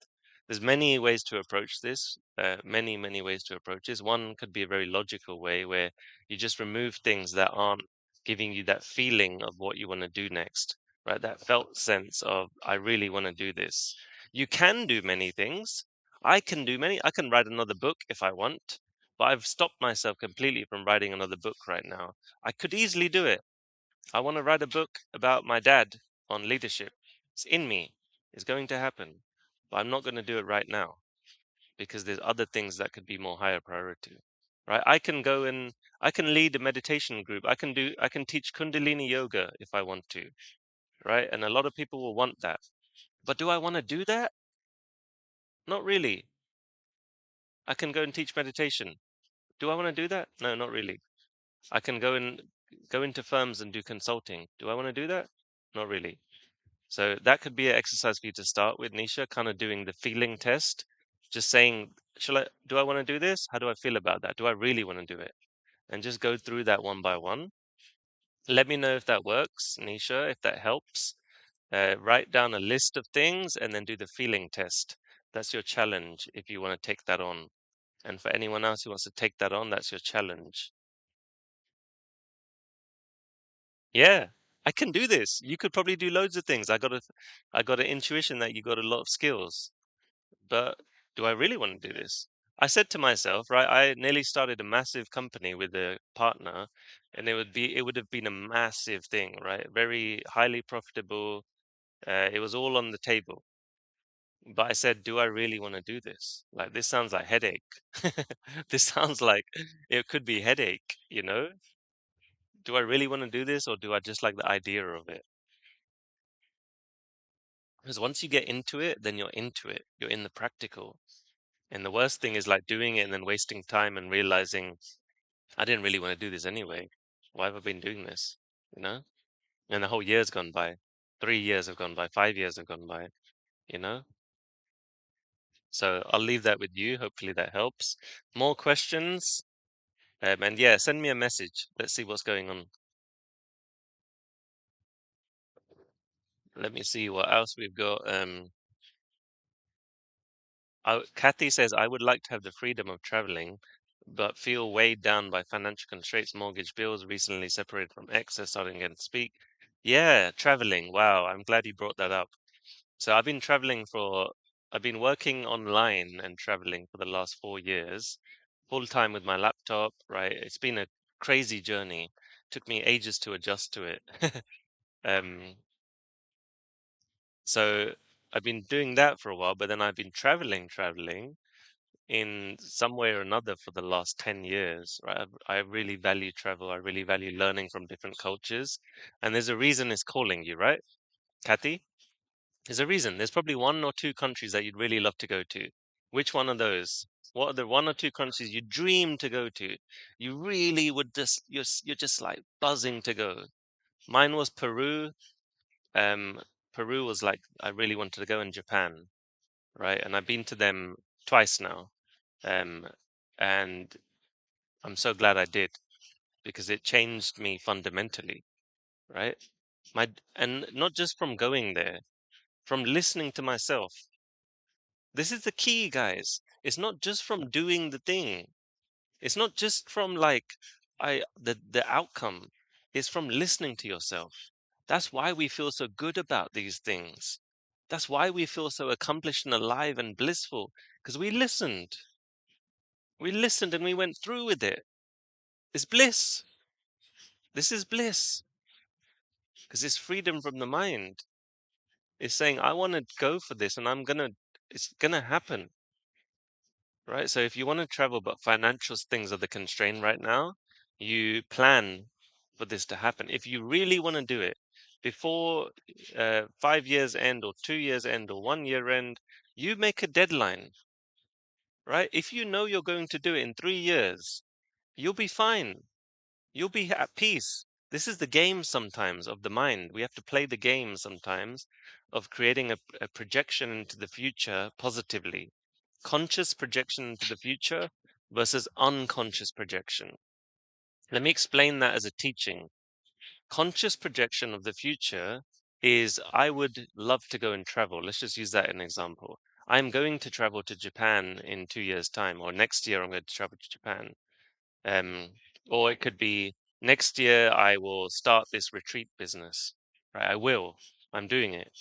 there's many ways to approach this, many ways to approach this. One could be a very logical way where you just remove things that aren't giving you that feeling of what you want to do next, right? That felt sense of, I really want to do this. You can do many things. I can write another book if I want, but I've stopped myself completely from writing another book right now. I could easily do it. I want to write a book about my dad on leadership. It's in me. It's going to happen. But I'm not going to do it right now because there's other things that could be more higher priority. Right? I can lead a meditation group. I can teach Kundalini yoga if I want to. Right? And a lot of people will want that. But do I want to do that? Not really. I can go and teach meditation. Do I want to do that? No, not really. I can go into firms and do consulting. Do I want to do that? Not really. So that could be an exercise for you to start with, Nisha, kind of doing the feeling test. Just saying, do I want to do this? How do I feel about that? Do I really want to do it? And just go through that one by one. Let me know if that works, Nisha, if that helps. Write down a list of things and then do the feeling test. That's your challenge if you want to take that on. And for anyone else who wants to take that on, that's your challenge. Yeah, I can do this. You could probably do loads of things. I got an intuition that you got a lot of skills. But do I really want to do this? I said to myself, right, I nearly started a massive company with a partner, and it would have been a massive thing, right? Very highly profitable. It was all on the table. But I said, do I really want to do this? Like, this sounds like headache. This sounds like it could be headache, you know? Do I really want to do this, or do I just like the idea of it? Because once you get into it, then you're into it. You're in the practical. And the worst thing is like doing it and then wasting time and realizing I didn't really want to do this anyway. Why have I been doing this? You know? And the whole year's gone by. 3 years have gone by. 5 years have gone by. You know? So I'll leave that with you. Hopefully that helps. More questions? And yeah, send me a message. Let's see what's going on. Let me see what else we've got. Kathy says, I would like to have the freedom of traveling, but feel weighed down by financial constraints, mortgage bills, recently separated from ex, starting again to speak. Yeah, traveling. Wow, I'm glad you brought that up. So I've been working online and traveling for the last 4 years, full time with my laptop, right? It's been a crazy journey. Took me ages to adjust to it. Um, so I've been doing that for a while, but then I've been traveling in some way or another for the last 10 years, right? I really value travel. I really value learning from different cultures. And there's a reason it's calling you, right, Kathy? There's a reason. There's probably one or two countries that you'd really love to go to. Which one of those? What are the one or two countries you dream to go to? You really would you're just like buzzing to go. Mine was Peru. Um, Peru was like I really wanted to go in Japan, right? And I've been to them twice now. Um, And I'm so glad I did because it changed me fundamentally, right? And not just from going there, from listening to myself. This is the key, guys. It's not just from doing the thing. It's not just from like the outcome. It's from listening to yourself. That's why we feel so good about these things. That's why we feel so accomplished and alive and blissful because we listened. We listened and we went through with it. It's bliss. This is bliss because it's freedom from the mind. It's saying I want to go for this and it's going to happen. Right? So if you want to travel, but financial things are the constraint right now, you plan for this to happen. If you really want to do it before 5 years end or 2 years end or 1 year end, you make a deadline, right? If you know you're going to do it in 3 years, you'll be fine. You'll be at peace. This is the game sometimes of the mind. We have to play the game sometimes of creating a projection into the future positively. Conscious projection into the future versus unconscious projection. Let me explain that as a teaching. Conscious projection of the future is I would love to go and travel. Let's just use that as an example. I'm going to travel to Japan in 2 years' time, or next year I'm going to travel to Japan. Um, or it could be next year I will start this retreat business. Right? I will. I'm doing it.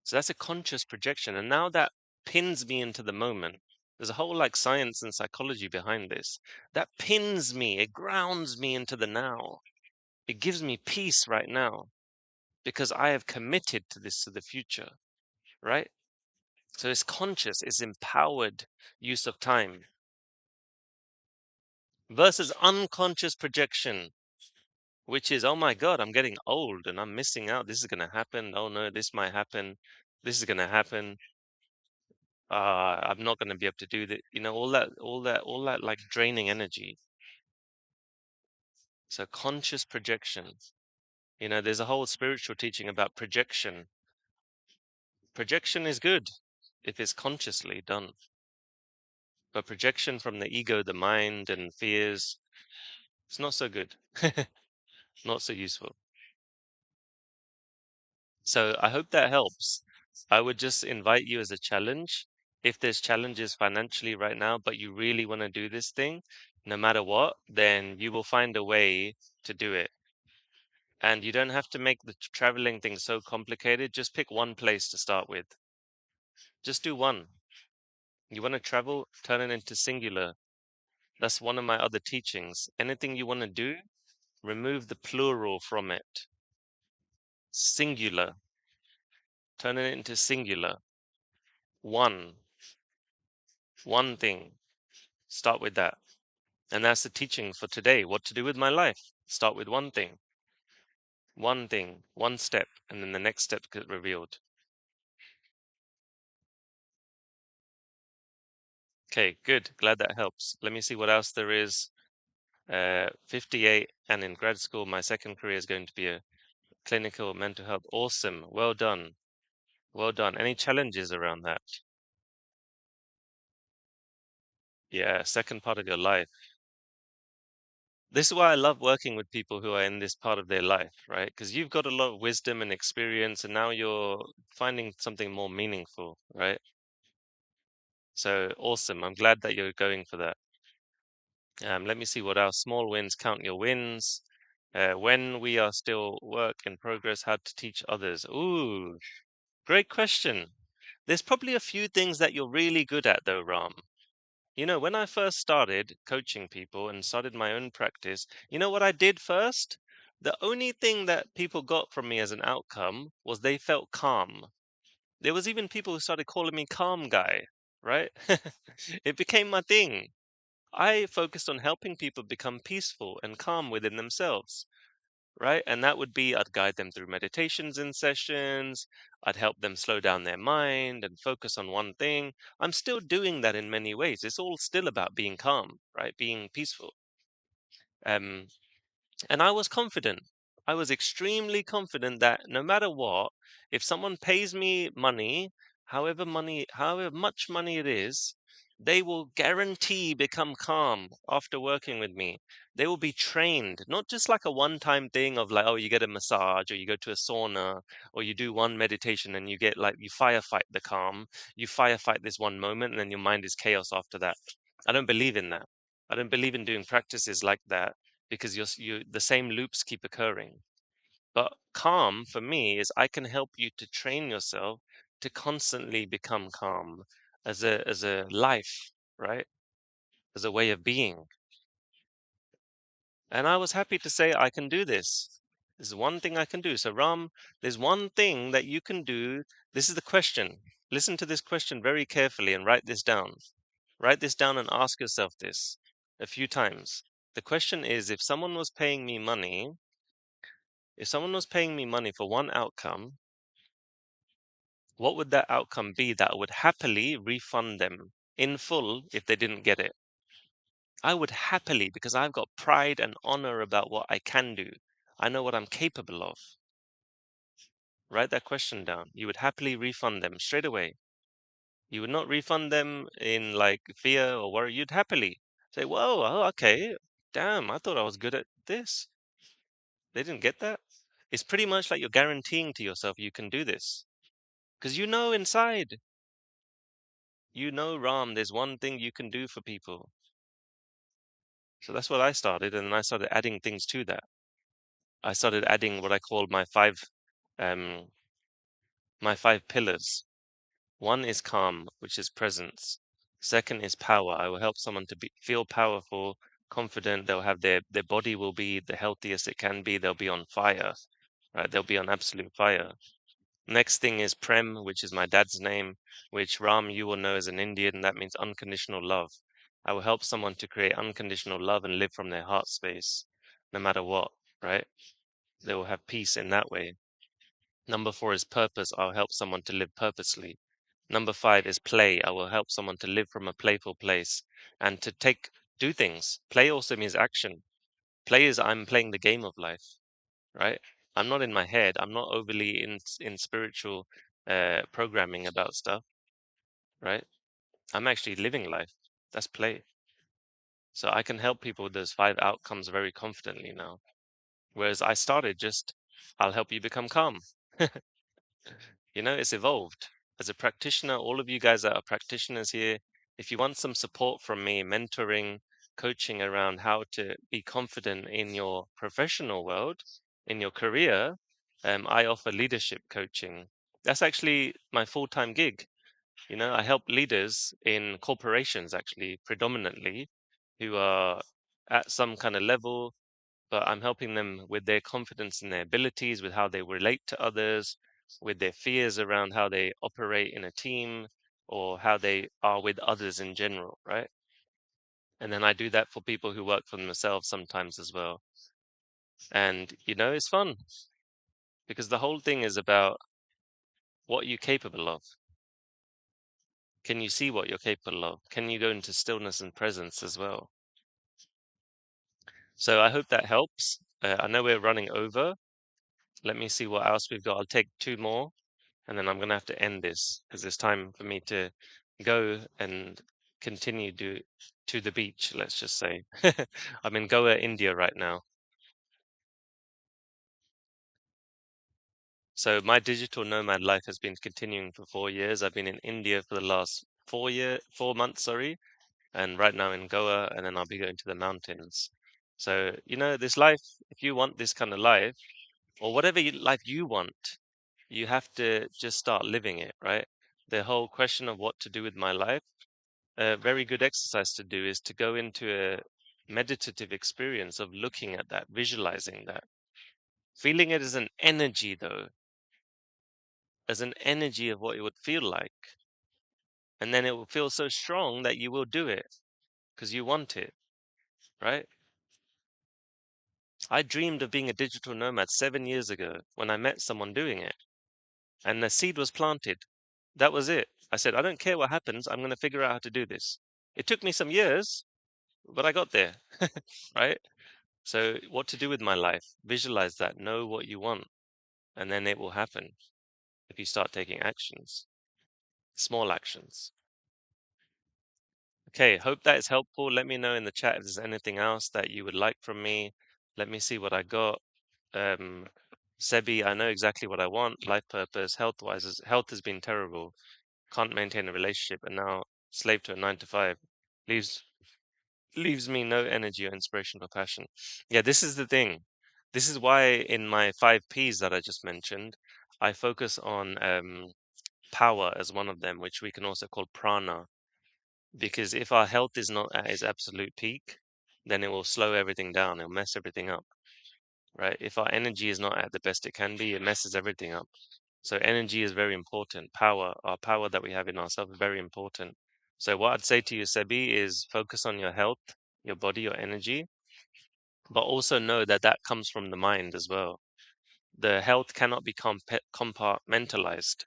So that's a conscious projection. And now that pins me into the moment. There's a whole like science and psychology behind this. That pins me, it grounds me into the now. It gives me peace right now because I have committed to this to the future, right? So it's conscious, it's empowered use of time versus unconscious projection, which is, oh my God, I'm getting old and I'm missing out. This is going to happen. Oh no, this might happen. This is going to happen. I'm not going to be able to do that. All that like draining energy. So conscious projection. There's a whole spiritual teaching about projection. Projection is good if it's consciously done, but projection from the ego, the mind, and fears, it's not so good, not so useful. So I hope that helps. I would just invite you as a challenge. If there's challenges financially right now, but you really want to do this thing, no matter what, then you will find a way to do it. And you don't have to make the traveling thing so complicated. Just pick one place to start with. Just do one. You want to travel, turn it into singular. That's one of my other teachings. Anything you want to do, remove the plural from it. Singular. Turn it into singular. One. One thing. Start with that. And that's the teaching for today. What to do with my life. Start with one thing. One thing. One step. And then the next step gets revealed. Okay, good. Glad that helps. Let me see what else there is. 58 and in grad school, my second career is going to be a clinical mental health. Awesome. Well done. Well done. Any challenges around that? Yeah, second part of your life. This is why I love working with people who are in this part of their life, right? Because you've got a lot of wisdom and experience, and now you're finding something more meaningful, right? So awesome. I'm glad that you're going for that. Let me see what else. Small wins, count your wins. When we are still work in progress, how to teach others. Ooh, great question. There's probably a few things that you're really good at though, Ram. When I first started coaching people and started my own practice, you know what I did first? The only thing that people got from me as an outcome was they felt calm. There was even people who started calling me calm guy, right? It became my thing. I focused on helping people become peaceful and calm within themselves, right? And that would be I'd guide them through meditations in sessions. I'd help them slow down their mind and focus on one thing. I'm still doing that in many ways. It's all still about being calm, right? Being peaceful. Um, and I was confident. I was extremely confident that no matter what, if someone pays me money, however much money it is, they will guarantee become calm after working with me. They will be trained, not just like a one-time thing of like, oh, you get a massage or you go to a sauna or you do one meditation and you get like, you firefight the calm, you firefight this one moment and then your mind is chaos after that. I don't believe in that. I don't believe in doing practices like that because the same loops keep occurring. But calm for me is I can help you to train yourself to constantly become calm as a life, right? As a way of being. And I was happy to say I can do this. This is one thing I can do. So Ram, there's one thing that you can do. This is the question. Listen to this question very carefully and write this down. Write this down and ask yourself this a few times. The question is, if someone was paying me money for one outcome, what would that outcome be that I would happily refund them in full if they didn't get it? I would happily, because I've got pride and honor about what I can do. I know what I'm capable of. Write that question down. You would happily refund them straight away. You would not refund them in like fear or worry. You'd happily say, whoa, oh, okay. Damn, I thought I was good at this. They didn't get that. It's pretty much like you're guaranteeing to yourself you can do this. Because you know inside, Ram, there's one thing you can do for people. So that's what I started, and then I started adding things to that. I started adding what I called um, my five pillars. One is calm, which is presence. Second is power. I will help someone to feel powerful, confident. They'll have their body will be the healthiest it can be. They'll be on fire, right? They'll be on absolute fire. Next thing is Prem, which is my dad's name, which Ram you will know as an Indian. That means unconditional love. I will help someone to create unconditional love and live from their heart space, no matter what, right? They will have peace in that way. Number four is purpose. I'll help someone to live purposely. Number five is play. I will help someone to live from a playful place and to do things. Play also means action. Play is I'm playing the game of life, right? I'm not in my head. I'm not overly in spiritual programming about stuff, right? I'm actually living life. That's play. So I can help people with those five outcomes very confidently now. Whereas I started just, I'll help you become calm. It's evolved. As a practitioner, all of you guys that are practitioners here, if you want some support from me, mentoring, coaching around how to be confident in your professional world, in your career, I offer leadership coaching. That's actually my full-time gig. I help leaders in corporations, actually, predominantly, who are at some kind of level, but I'm helping them with their confidence in their abilities, with how they relate to others, with their fears around how they operate in a team or how they are with others in general, right? And then I do that for people who work for themselves sometimes as well. And, it's fun because the whole thing is about what you're capable of. Can you see what you're capable of? Can you go into stillness and presence as well? So I hope that helps. I know we're running over. Let me see what else we've got. I'll take two more. And then I'm going to have to end this because it's time for me to go and continue to the beach, let's just say. I'm in Goa, India right now. So my digital nomad life has been continuing for 4 years. I've been in India for the last 4 months, sorry, and right now in Goa, and then I'll be going to the mountains. So, this life, if you want this kind of life, or whatever life you want, you have to just start living it, right? The whole question of what to do with my life, a very good exercise to do is to go into a meditative experience of looking at that, visualizing that, feeling it as an energy, though, as an energy of what it would feel like. And then it will feel so strong that you will do it because you want it, right? I dreamed of being a digital nomad 7 years ago when I met someone doing it, and the seed was planted. That was it. I said, I don't care what happens, I'm going to figure out how to do this. It took me some years, but I got there, right? So, what to do with my life? Visualize that, know what you want, and then it will happen if you start taking actions, small actions. Okay, hope that is helpful. Let me know in the chat if there's anything else that you would like from me. Let me see what I got. Um, Sebi, I know exactly what I want. Life purpose, health-wise, health has been terrible. Can't maintain a relationship, and now slave to a 9 to 5. Leaves leaves me no energy or inspiration or passion. Yeah, this is the thing. This is why in my 5 Ps that I just mentioned, I focus on power as one of them, which we can also call prana. Because if our health is not at its absolute peak, then it will slow everything down. It'll mess everything up, right? If our energy is not at the best it can be, it messes everything up. So energy is very important. Power, our power that we have in ourselves is very important. So what I'd say to you, Sebi, is focus on your health, your body, your energy, but also know that that comes from the mind as well. The health cannot be compartmentalized.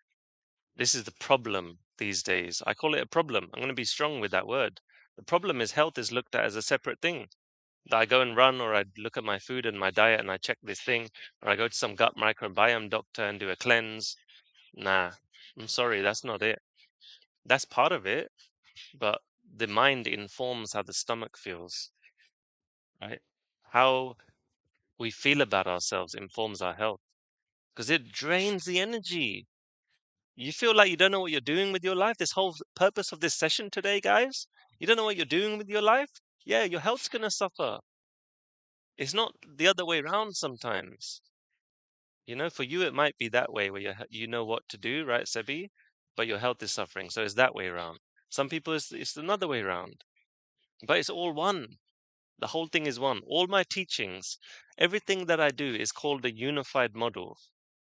This is the problem these days. I call it a problem. I'm going to be strong with that word. The problem is health is looked at as a separate thing. That I go and run, or I look at my food and my diet and I check this thing, or I go to some gut microbiome doctor and do a cleanse. Nah, I'm sorry, that's not it. That's part of it, but the mind informs how the stomach feels, right? How we feel about ourselves informs our health because it drains the energy. You feel like you don't know what you're doing with your life. This whole purpose of this session today, guys, you don't know what you're doing with your life. Yeah, your health's going to suffer. It's not the other way around sometimes. For you, it might be that way where you know what to do, right, Sebi? But your health is suffering. So it's that way around. Some people, it's another way around. But it's all one. The whole thing is one. All my teachings, everything that I do is called a unified model.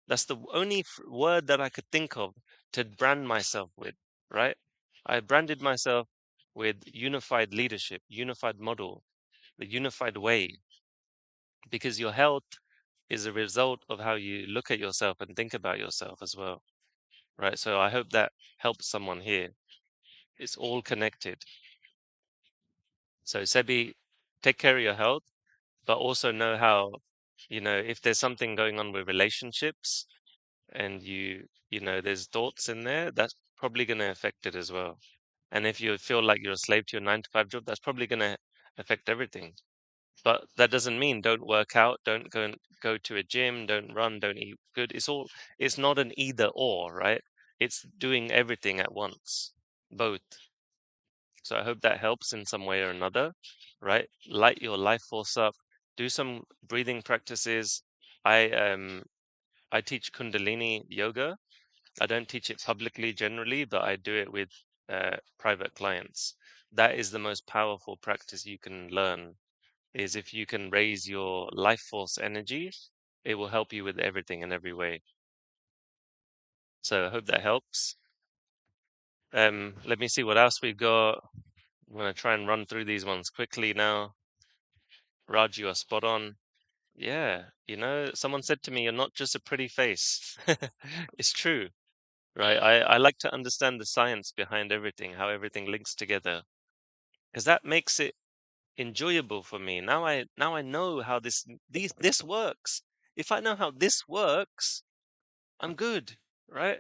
That's the only word that I could think of to brand myself with, right? I branded myself with unified leadership, unified model, the unified way, because your health is a result of how you look at yourself and think about yourself as well, right? So I hope that helps someone here. It's all connected. So Sebi, take care of your health, but also know how, if there's something going on with relationships and there's thoughts in there, that's probably going to affect it as well. And if you feel like you're a slave to your 9 to 5 job, that's probably going to affect everything. But that doesn't mean don't work out, don't go to a gym, don't run, don't eat good. It's not an either or, right? It's doing everything at once, both. So I hope that helps in some way or another, right? Light your life force up, do some breathing practices. I teach Kundalini yoga. I don't teach it publicly generally, but I do it with private clients. That is the most powerful practice you can learn, is if you can raise your life force energy, it will help you with everything in every way. So I hope that helps. Let me see what else we've got. I'm going to try and run through these ones quickly now. Raj, you are spot on. Yeah, someone said to me, you're not just a pretty face. It's true, right? I like to understand the science behind everything, how everything links together, because that makes it enjoyable for me. Now I know how this works. If I know how this works, I'm good, right?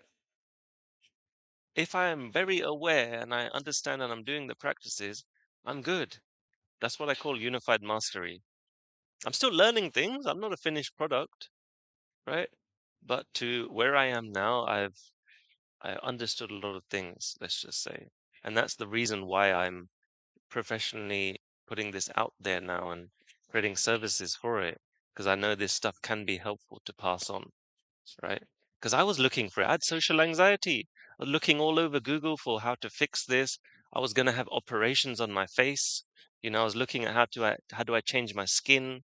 If I am very aware and I understand and I'm doing the practices, I'm good. That's what I call unified mastery. I'm still learning things. I'm not a finished product, right? But to where I am now, I understood a lot of things, let's just say. And that's the reason why I'm professionally putting this out there now and creating services for it, because I know this stuff can be helpful to pass on, right? Because I was looking for it. I had social anxiety. I was looking all over Google for how to fix this. I was going to have operations on my face. I was looking at how do I change my skin?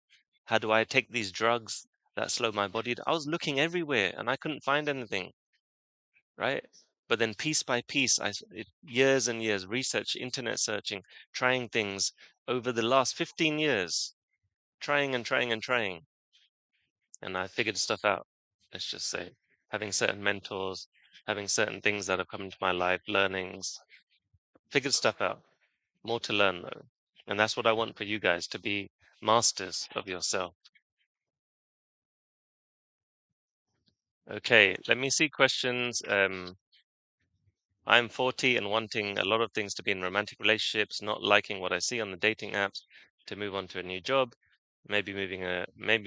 How do I take these drugs that slow my body down? I was looking everywhere and I couldn't find anything, right? But then piece by piece, years and years, research, internet searching, trying things over the last 15 years, trying and trying and trying. And I figured stuff out, let's just say. Having certain mentors, having certain things that have come into my life, learnings, figured stuff out. More to learn though. And that's what I want for you guys, to be masters of yourself. Okay, let me see questions. I'm 40 and wanting a lot of things to be in romantic relationships, not liking what I see on the dating apps, to move on to a new job, maybe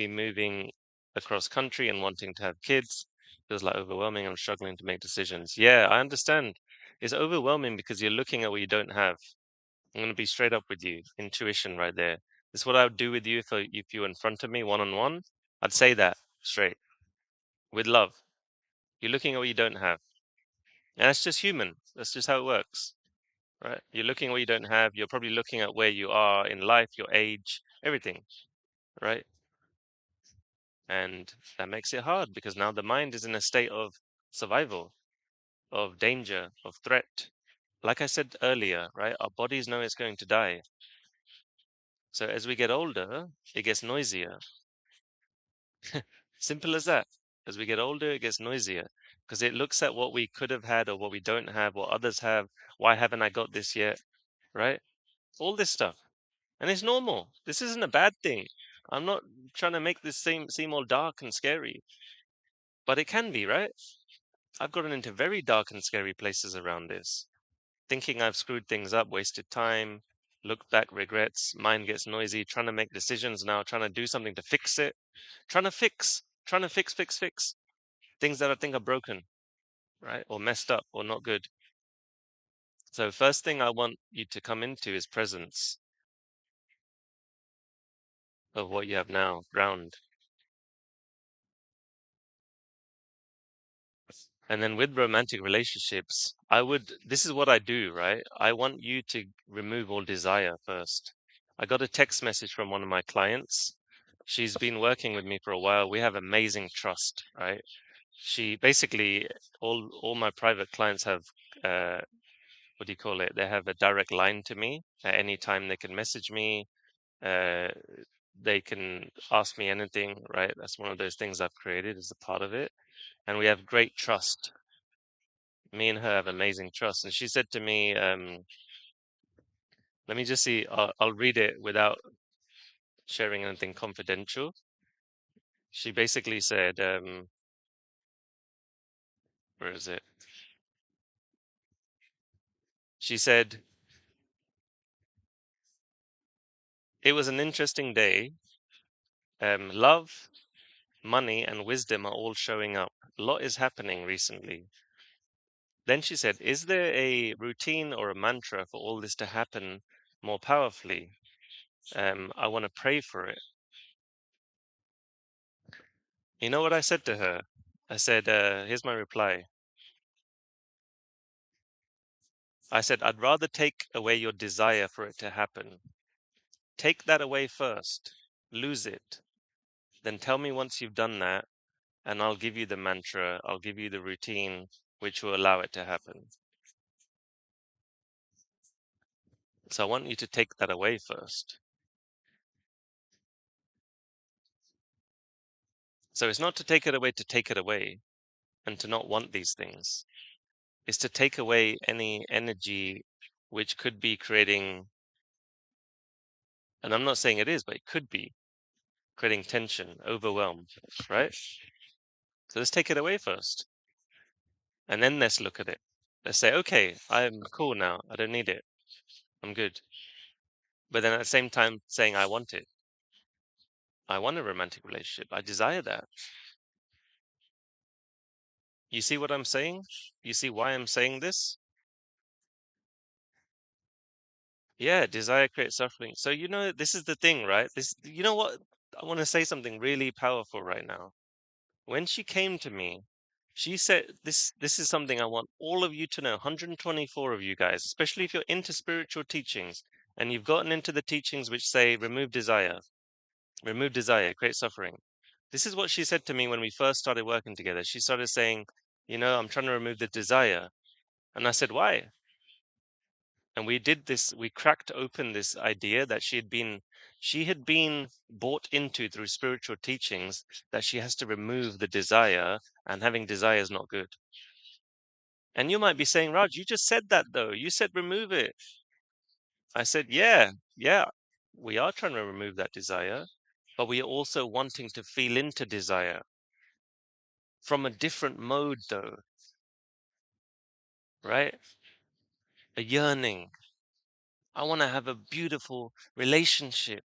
moving across country and wanting to have kids. Feels like overwhelming. I'm struggling to make decisions. Yeah, I understand. It's overwhelming because you're looking at what you don't have. I'm going to be straight up with you. Intuition right there. This is what I would do with you if you were in front of me one on one. I'd say that straight with love. You're looking at what you don't have. And that's just human. That's just how it works, right? You're looking at what you don't have. You're probably looking at where you are in life, your age, everything, right? And that makes it hard because now the mind is in a state of survival, of danger, of threat. Like I said earlier, right? Our bodies know it's going to die. So as we get older, it gets noisier. Simple as that. As we get older, it gets noisier because it looks at what we could have had or what we don't have, what others have. Why haven't I got this yet? Right? All this stuff. And it's normal. This isn't a bad thing. I'm not trying to make this seem all dark and scary, but it can be, right? I've gotten into very dark and scary places around this, thinking I've screwed things up, wasted time, look back, regrets, mind gets noisy, trying to make decisions now, trying to do something to fix it, trying to fix things that I think are broken, right? Or messed up or not good. So first thing I want you to come into is presence of what you have now, ground. And then with romantic relationships, this is what I do, right? I want you to remove all desire first. I got a text message from one of my clients. She's been working with me for a while. We have amazing trust, right? She basically, all my private clients have, what do you call it? They have a direct line to me. At any time they can message me. Uh, they can ask me anything, right? That's one of those things I've created as a part of it. And we have great trust. Me and her have amazing trust. And she said to me, let me just see, I'll read it without sharing anything confidential. She basically said, where is it? She said, it was an interesting day. Love, money, and wisdom are all showing up. A lot is happening recently. Then she said, is there a routine or a mantra for all this to happen more powerfully? I want to pray for it. You know what I said to her? I said, here's my reply. I said, I'd rather take away your desire for it to happen. Take that away first, lose it. Then tell me once you've done that, and I'll give you the mantra, I'll give you the routine which will allow it to happen. So I want you to take that away first. So it's not to take it away to take it away and to not want these things. It's to take away any energy which could be creating, and I'm not saying it is, but it could be creating tension, overwhelm, right? So let's take it away first. And then let's look at it. Let's say, okay, I'm cool now. I don't need it. I'm good. But then at the same time saying I want it. I want a romantic relationship. I desire that. You see what I'm saying? You see why I'm saying this? Yeah, desire creates suffering. So this is the thing, right? You know what? I want to say something really powerful right now. When she came to me, she said this is something I want all of you to know, 124 of you guys, especially if you're into spiritual teachings and you've gotten into the teachings which say remove desire, create suffering. This is what she said to me when we first started working together. She started saying, I'm trying to remove the desire. And I said, why? And we did this, we cracked open this idea that she had been bought into through spiritual teachings that she has to remove the desire, and having desire is not good. And you might be saying, Raj, you just said that though. You said remove it. I said, yeah, we are trying to remove that desire, but we are also wanting to feel into desire from a different mode though. right? A yearning. I want to have a beautiful relationship.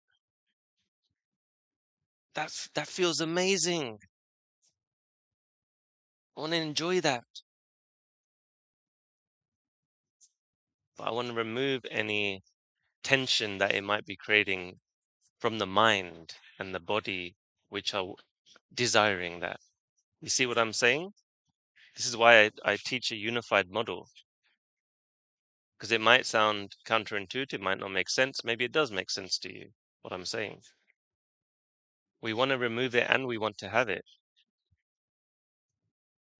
That feels amazing. I want to enjoy that. But I want to remove any tension that it might be creating from the mind and the body, which are desiring that. You see what I'm saying? This is why I teach a unified model, because it might sound counterintuitive, might not make sense. Maybe it does make sense to you, what I'm saying. We want to remove it and we want to have it,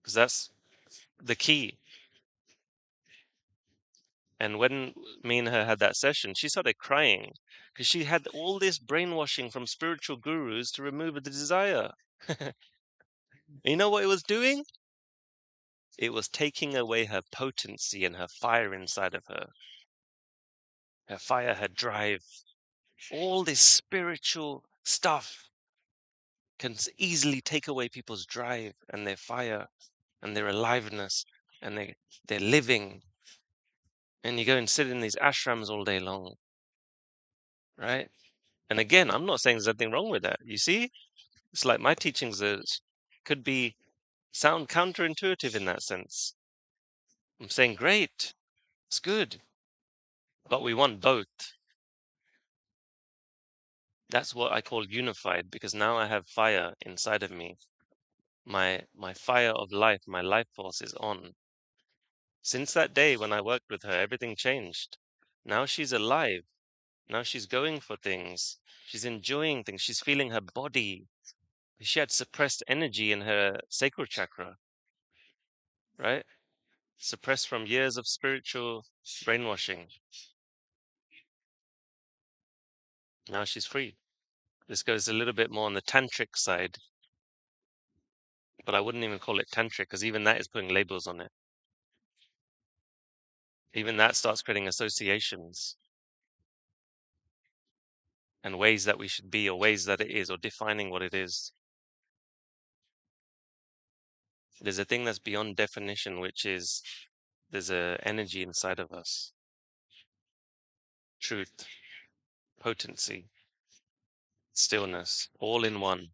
because that's the key. And when me and her had that session, she started crying because she had all this brainwashing from spiritual gurus to remove the desire. You know what it was doing? It was taking away her potency and her fire inside of her fire, her drive. All this spiritual stuff can easily take away people's drive and their fire and their aliveness and their living. And you go and sit in these ashrams all day long, right? And again, I'm not saying there's anything wrong with that. You see, it's like my teachings could be sound counterintuitive in that sense. I'm saying great, it's good, but we want both. That's what I call unified, because now I have fire inside of me. My fire of life, my life force is on. Since that day when I worked with her, everything changed. Now she's alive. Now she's going for things. She's enjoying things. She's feeling her body. She had suppressed energy in her sacral chakra, right? Suppressed from years of spiritual brainwashing. Now she's free. This goes a little bit more on the tantric side, but I wouldn't even call it tantric because even that is putting labels on it. Even that starts creating associations and ways that we should be or ways that it is or defining what it is. There's a thing that's beyond definition, which is there's a energy inside of us. Truth, potency, stillness, all in one.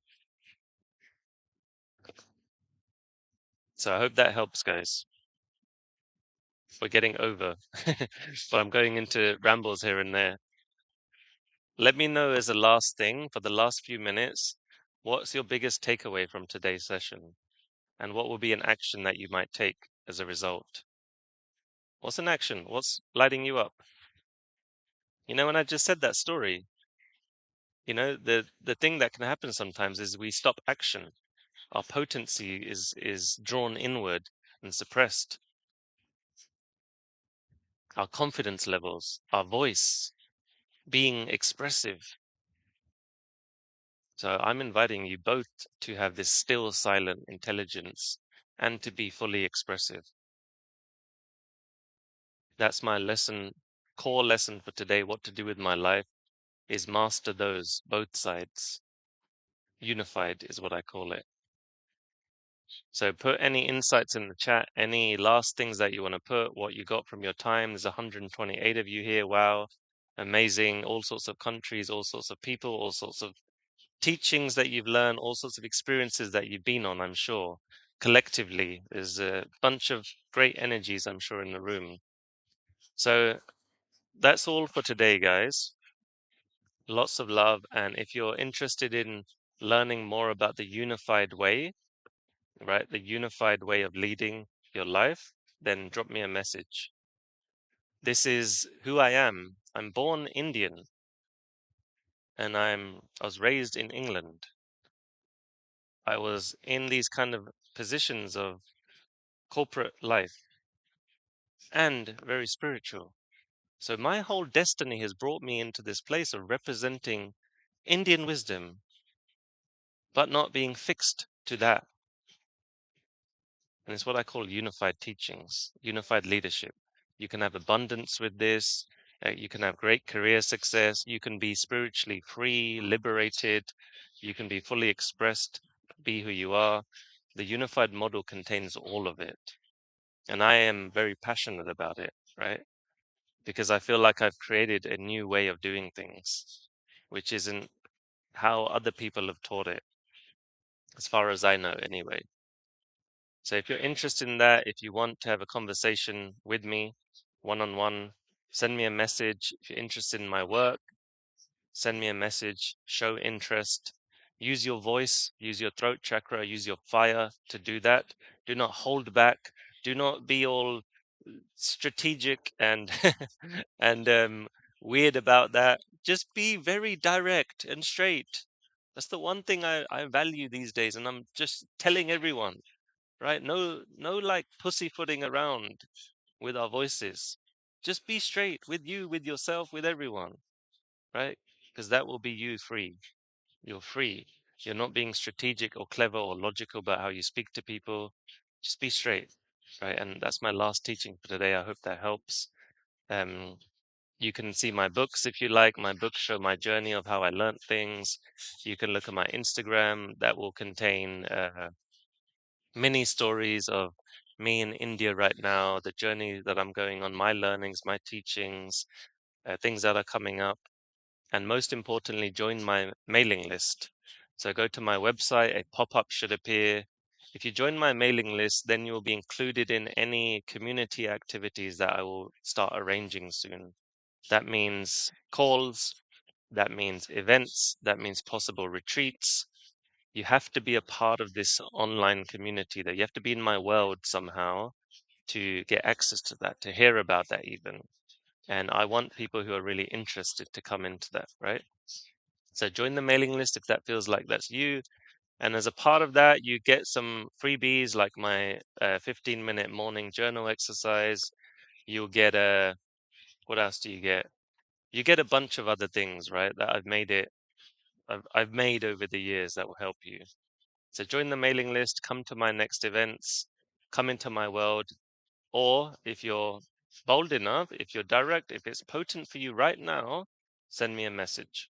So I hope that helps, guys. We're getting over, but I'm going into rambles here and there. Let me know as a last thing for the last few minutes, what's your biggest takeaway from today's session? And what will be an action that you might take as a result? What's an action? What's lighting you up? You know, when I just said that story, you know, the thing that can happen sometimes is we stop action. Our potency is drawn inward and suppressed. Our confidence levels, our voice, being expressive. So I'm inviting you both to have this still silent intelligence and to be fully expressive. That's my lesson, core lesson for today. What to do with my life is master those, both sides. Unified is what I call it. So put any insights in the chat, any last things that you want to put, what you got from your time. There's 128 of you here. Wow. Amazing. All sorts of countries, all sorts of people, all sorts of teachings that you've learned, all sorts of experiences that you've been on, I'm sure. Collectively, there's a bunch of great energies, I'm sure, in the room. So that's all for today, guys. Lots of love. And if you're interested in learning more about the unified way, right, the unified way of leading your life, then drop me a message. This is who I am. I'm born Indian and I was raised in England. I was in these kind of positions of corporate life and very spiritual. So my whole destiny has brought me into this place of representing Indian wisdom, but not being fixed to that. And it's what I call unified teachings, unified leadership. You can have abundance with this. You can have great career success. You can be spiritually free, liberated. You can be fully expressed, be who you are. The unified model contains all of it. And I am very passionate about it, right? Because I feel like I've created a new way of doing things, which isn't how other people have taught it, as far as I know, anyway. So if you're interested in that, if you want to have a conversation with me one on one, send me a message. If you're interested in my work, send me a message, show interest. Use your voice, use your throat chakra, use your fire to do that. Do not hold back. Do not be all strategic and and weird about that. Just be very direct and straight. That's the one thing I value these days, and I'm just telling everyone, right? No like pussyfooting around with our voices. Just be straight with you, with yourself, with everyone, right? Because that will be you free. You're free. You're not being strategic or clever or logical about how you speak to people. Just be straight, right? And that's my last teaching for today. I hope that helps. Um, you can see my books if you like. My books show my journey of how I learned things. You can look at my Instagram that will contain mini stories of me in India right now, the journey that I'm going on, my learnings, my teachings, things that are coming up, and most importantly, join my mailing list. So go to my website, a pop-up should appear. If you join my mailing list, then you will be included in any community activities that I will start arranging soon. That means calls, that means events, that means possible retreats. You have to be a part of this online community, that you have to be in my world somehow to get access to that, to hear about that even. And I want people who are really interested to come into that, right? So join the mailing list if that feels like that's you. And as a part of that, you get some freebies like my 15-minute morning journal exercise. You'll get what else do you get? You get a bunch of other things, right? That I've made over the years that will help you. So join the mailing list, come to my next events, come into my world, or if you're bold enough, if you're direct, if it's potent for you right now, send me a message.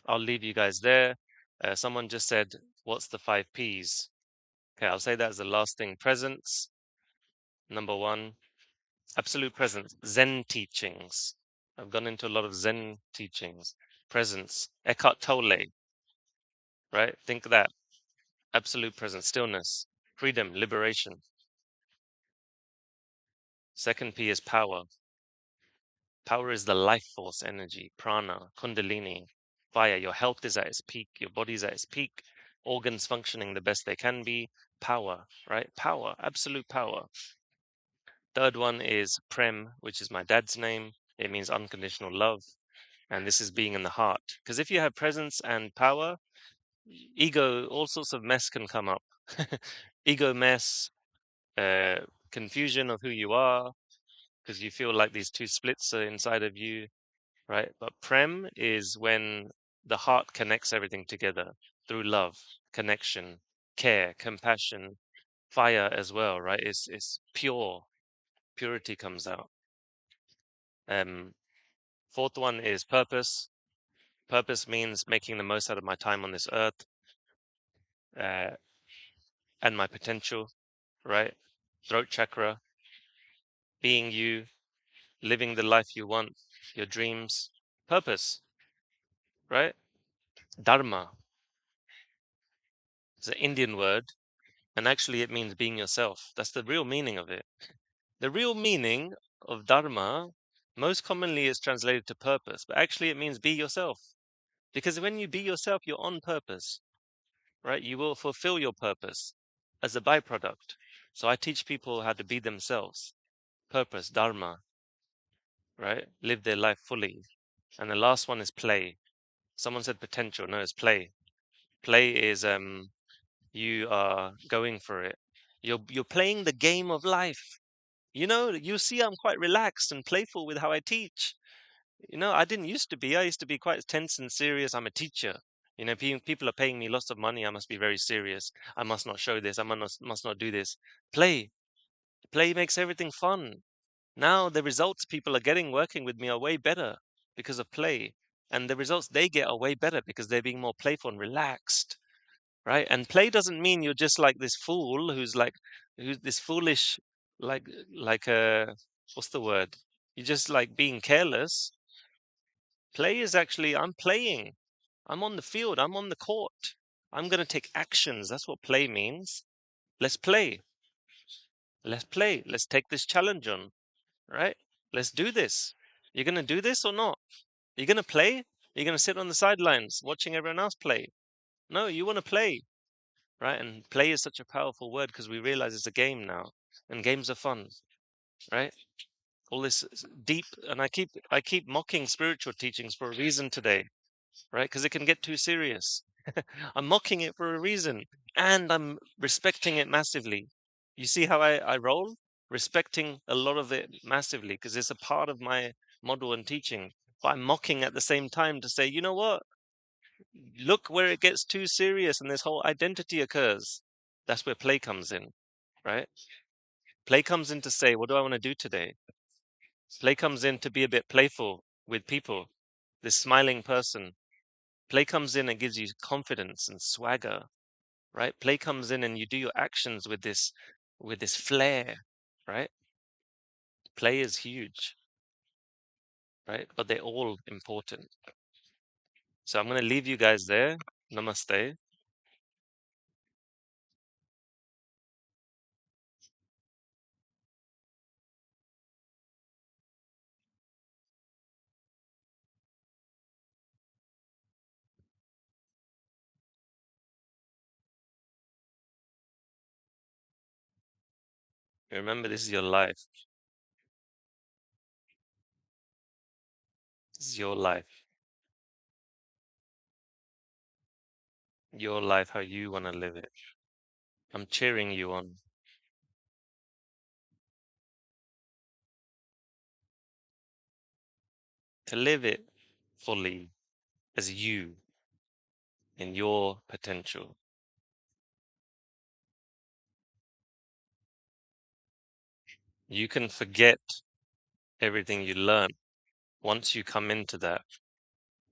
I'll leave you guys there. Someone just said, what's the 5 Ps? Okay, I'll say that as the last thing. Presence, number one. Absolute presence. Zen teachings. I've gone into a lot of Zen teachings. Presence. Eckhart Tolle, right? Think that. Absolute presence. Stillness. Freedom. Liberation. Second P is power. Power is the life force energy, prana, kundalini, fire. Your health is at its peak, your body's at its peak, organs functioning the best they can be. Power, right? Power, absolute power. Third one is prem, which is my dad's name. It means unconditional love. And this is being in the heart. Because if you have presence and power, ego, all sorts of mess can come up. Ego mess, uh, confusion of who you are, because you feel like these two splits are inside of you, right? But prem is when the heart connects everything together through love, connection, care, compassion, fire as well, right? It's pure. Purity comes out. Um, Fourth one is purpose. Purpose means making the most out of my time on this earth, uh, and my potential, right? Throat chakra, being you, living the life you want, your dreams. Purpose, right? Dharma is an Indian word, and actually it means being yourself. That's the real meaning of it. The real meaning of dharma most commonly is translated to purpose, but actually it means be yourself. Because when you be yourself, you're on purpose, right? You will fulfill your purpose as a byproduct. So I teach people how to be themselves. Purpose, dharma, right? Live their life fully. And the last one is play. Someone said potential. No, it's play. Play is you are going for it. You're playing the game of life. You know, you see I'm quite relaxed and playful with how I teach. You know, I didn't used to be. I used to be quite tense and serious. I'm a teacher. You know, people are paying me lots of money. I must be very serious. I must not show this. I must not do this. Play. Play makes everything fun. Now the results people are getting working with me are way better because of play. And the results they get are way better because they're being more playful and relaxed. Right? And play doesn't mean you're just like this fool who's this foolish like like what's the word? You're just like being careless. Play is actually I'm playing. I'm on the field. I'm on the court. I'm going to take actions. That's what play means. Let's play. Let's play. Let's take this challenge on, right? Let's do this. You're going to do this or not? You're going to play? You're going to sit on the sidelines watching everyone else play? No, you want to play, right? And play is such a powerful word because we realize it's a game now, and games are fun, right? All this deep, and I keep mocking spiritual teachings for a reason today, right? Because it can get too serious. I'm mocking it for a reason, and I'm respecting it massively. You see how I roll? Respecting a lot of it massively because it's a part of my model and teaching. But I'm mocking at the same time to say, you know what? Look where it gets too serious and this whole identity occurs. That's where play comes in, right? Play comes in to say, what do I want to do today? Play comes in to be a bit playful with people. This smiling person. Play comes in and gives you confidence and swagger, right? Play comes in and you do your actions with this flair, right? Play is huge, right? But they're all important. So I'm going to leave you guys there. Namaste. Remember, this is your life. This is your life. Your life, how you want to live it. I'm cheering you on to live it fully as you in your potential. You can forget everything you learn once you come into that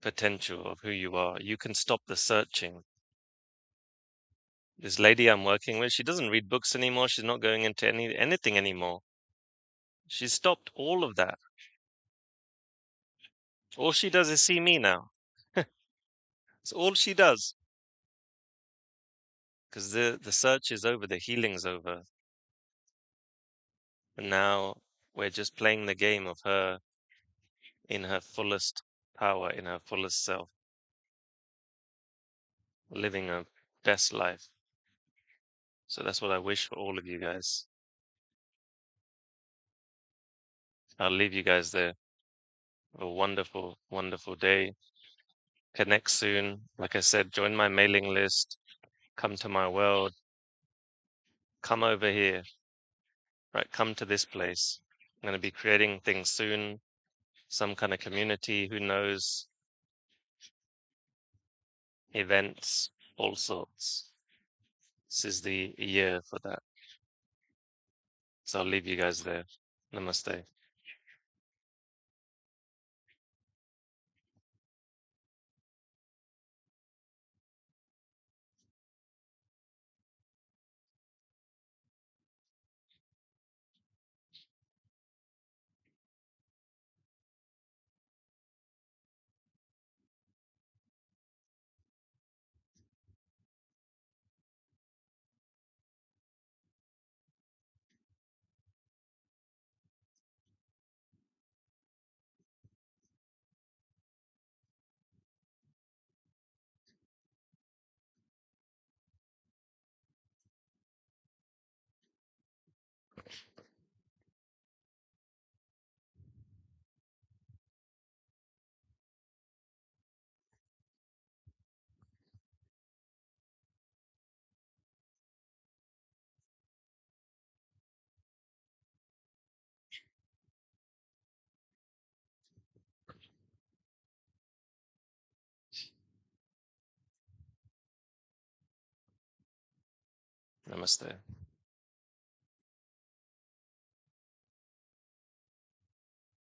potential of who you are. You can stop the searching. This lady I'm working with, she doesn't read books anymore. She's not going into anything anymore. She's stopped all of that. All she does is see me now. It's all she does. Because the search is over, the healing's over. And now we're just playing the game of her in her fullest power, in her fullest self, living her best life. So that's what I wish for all of you guys. I'll leave you guys there. Have a wonderful, wonderful day. Connect soon. Like I said, join my mailing list. Come to my world. Come over here. Right? Come to this place. I'm going to be creating things soon. Some kind of community. Who knows? Events, all sorts. This is the year for that. So I'll leave you guys there. Namaste. Namaste.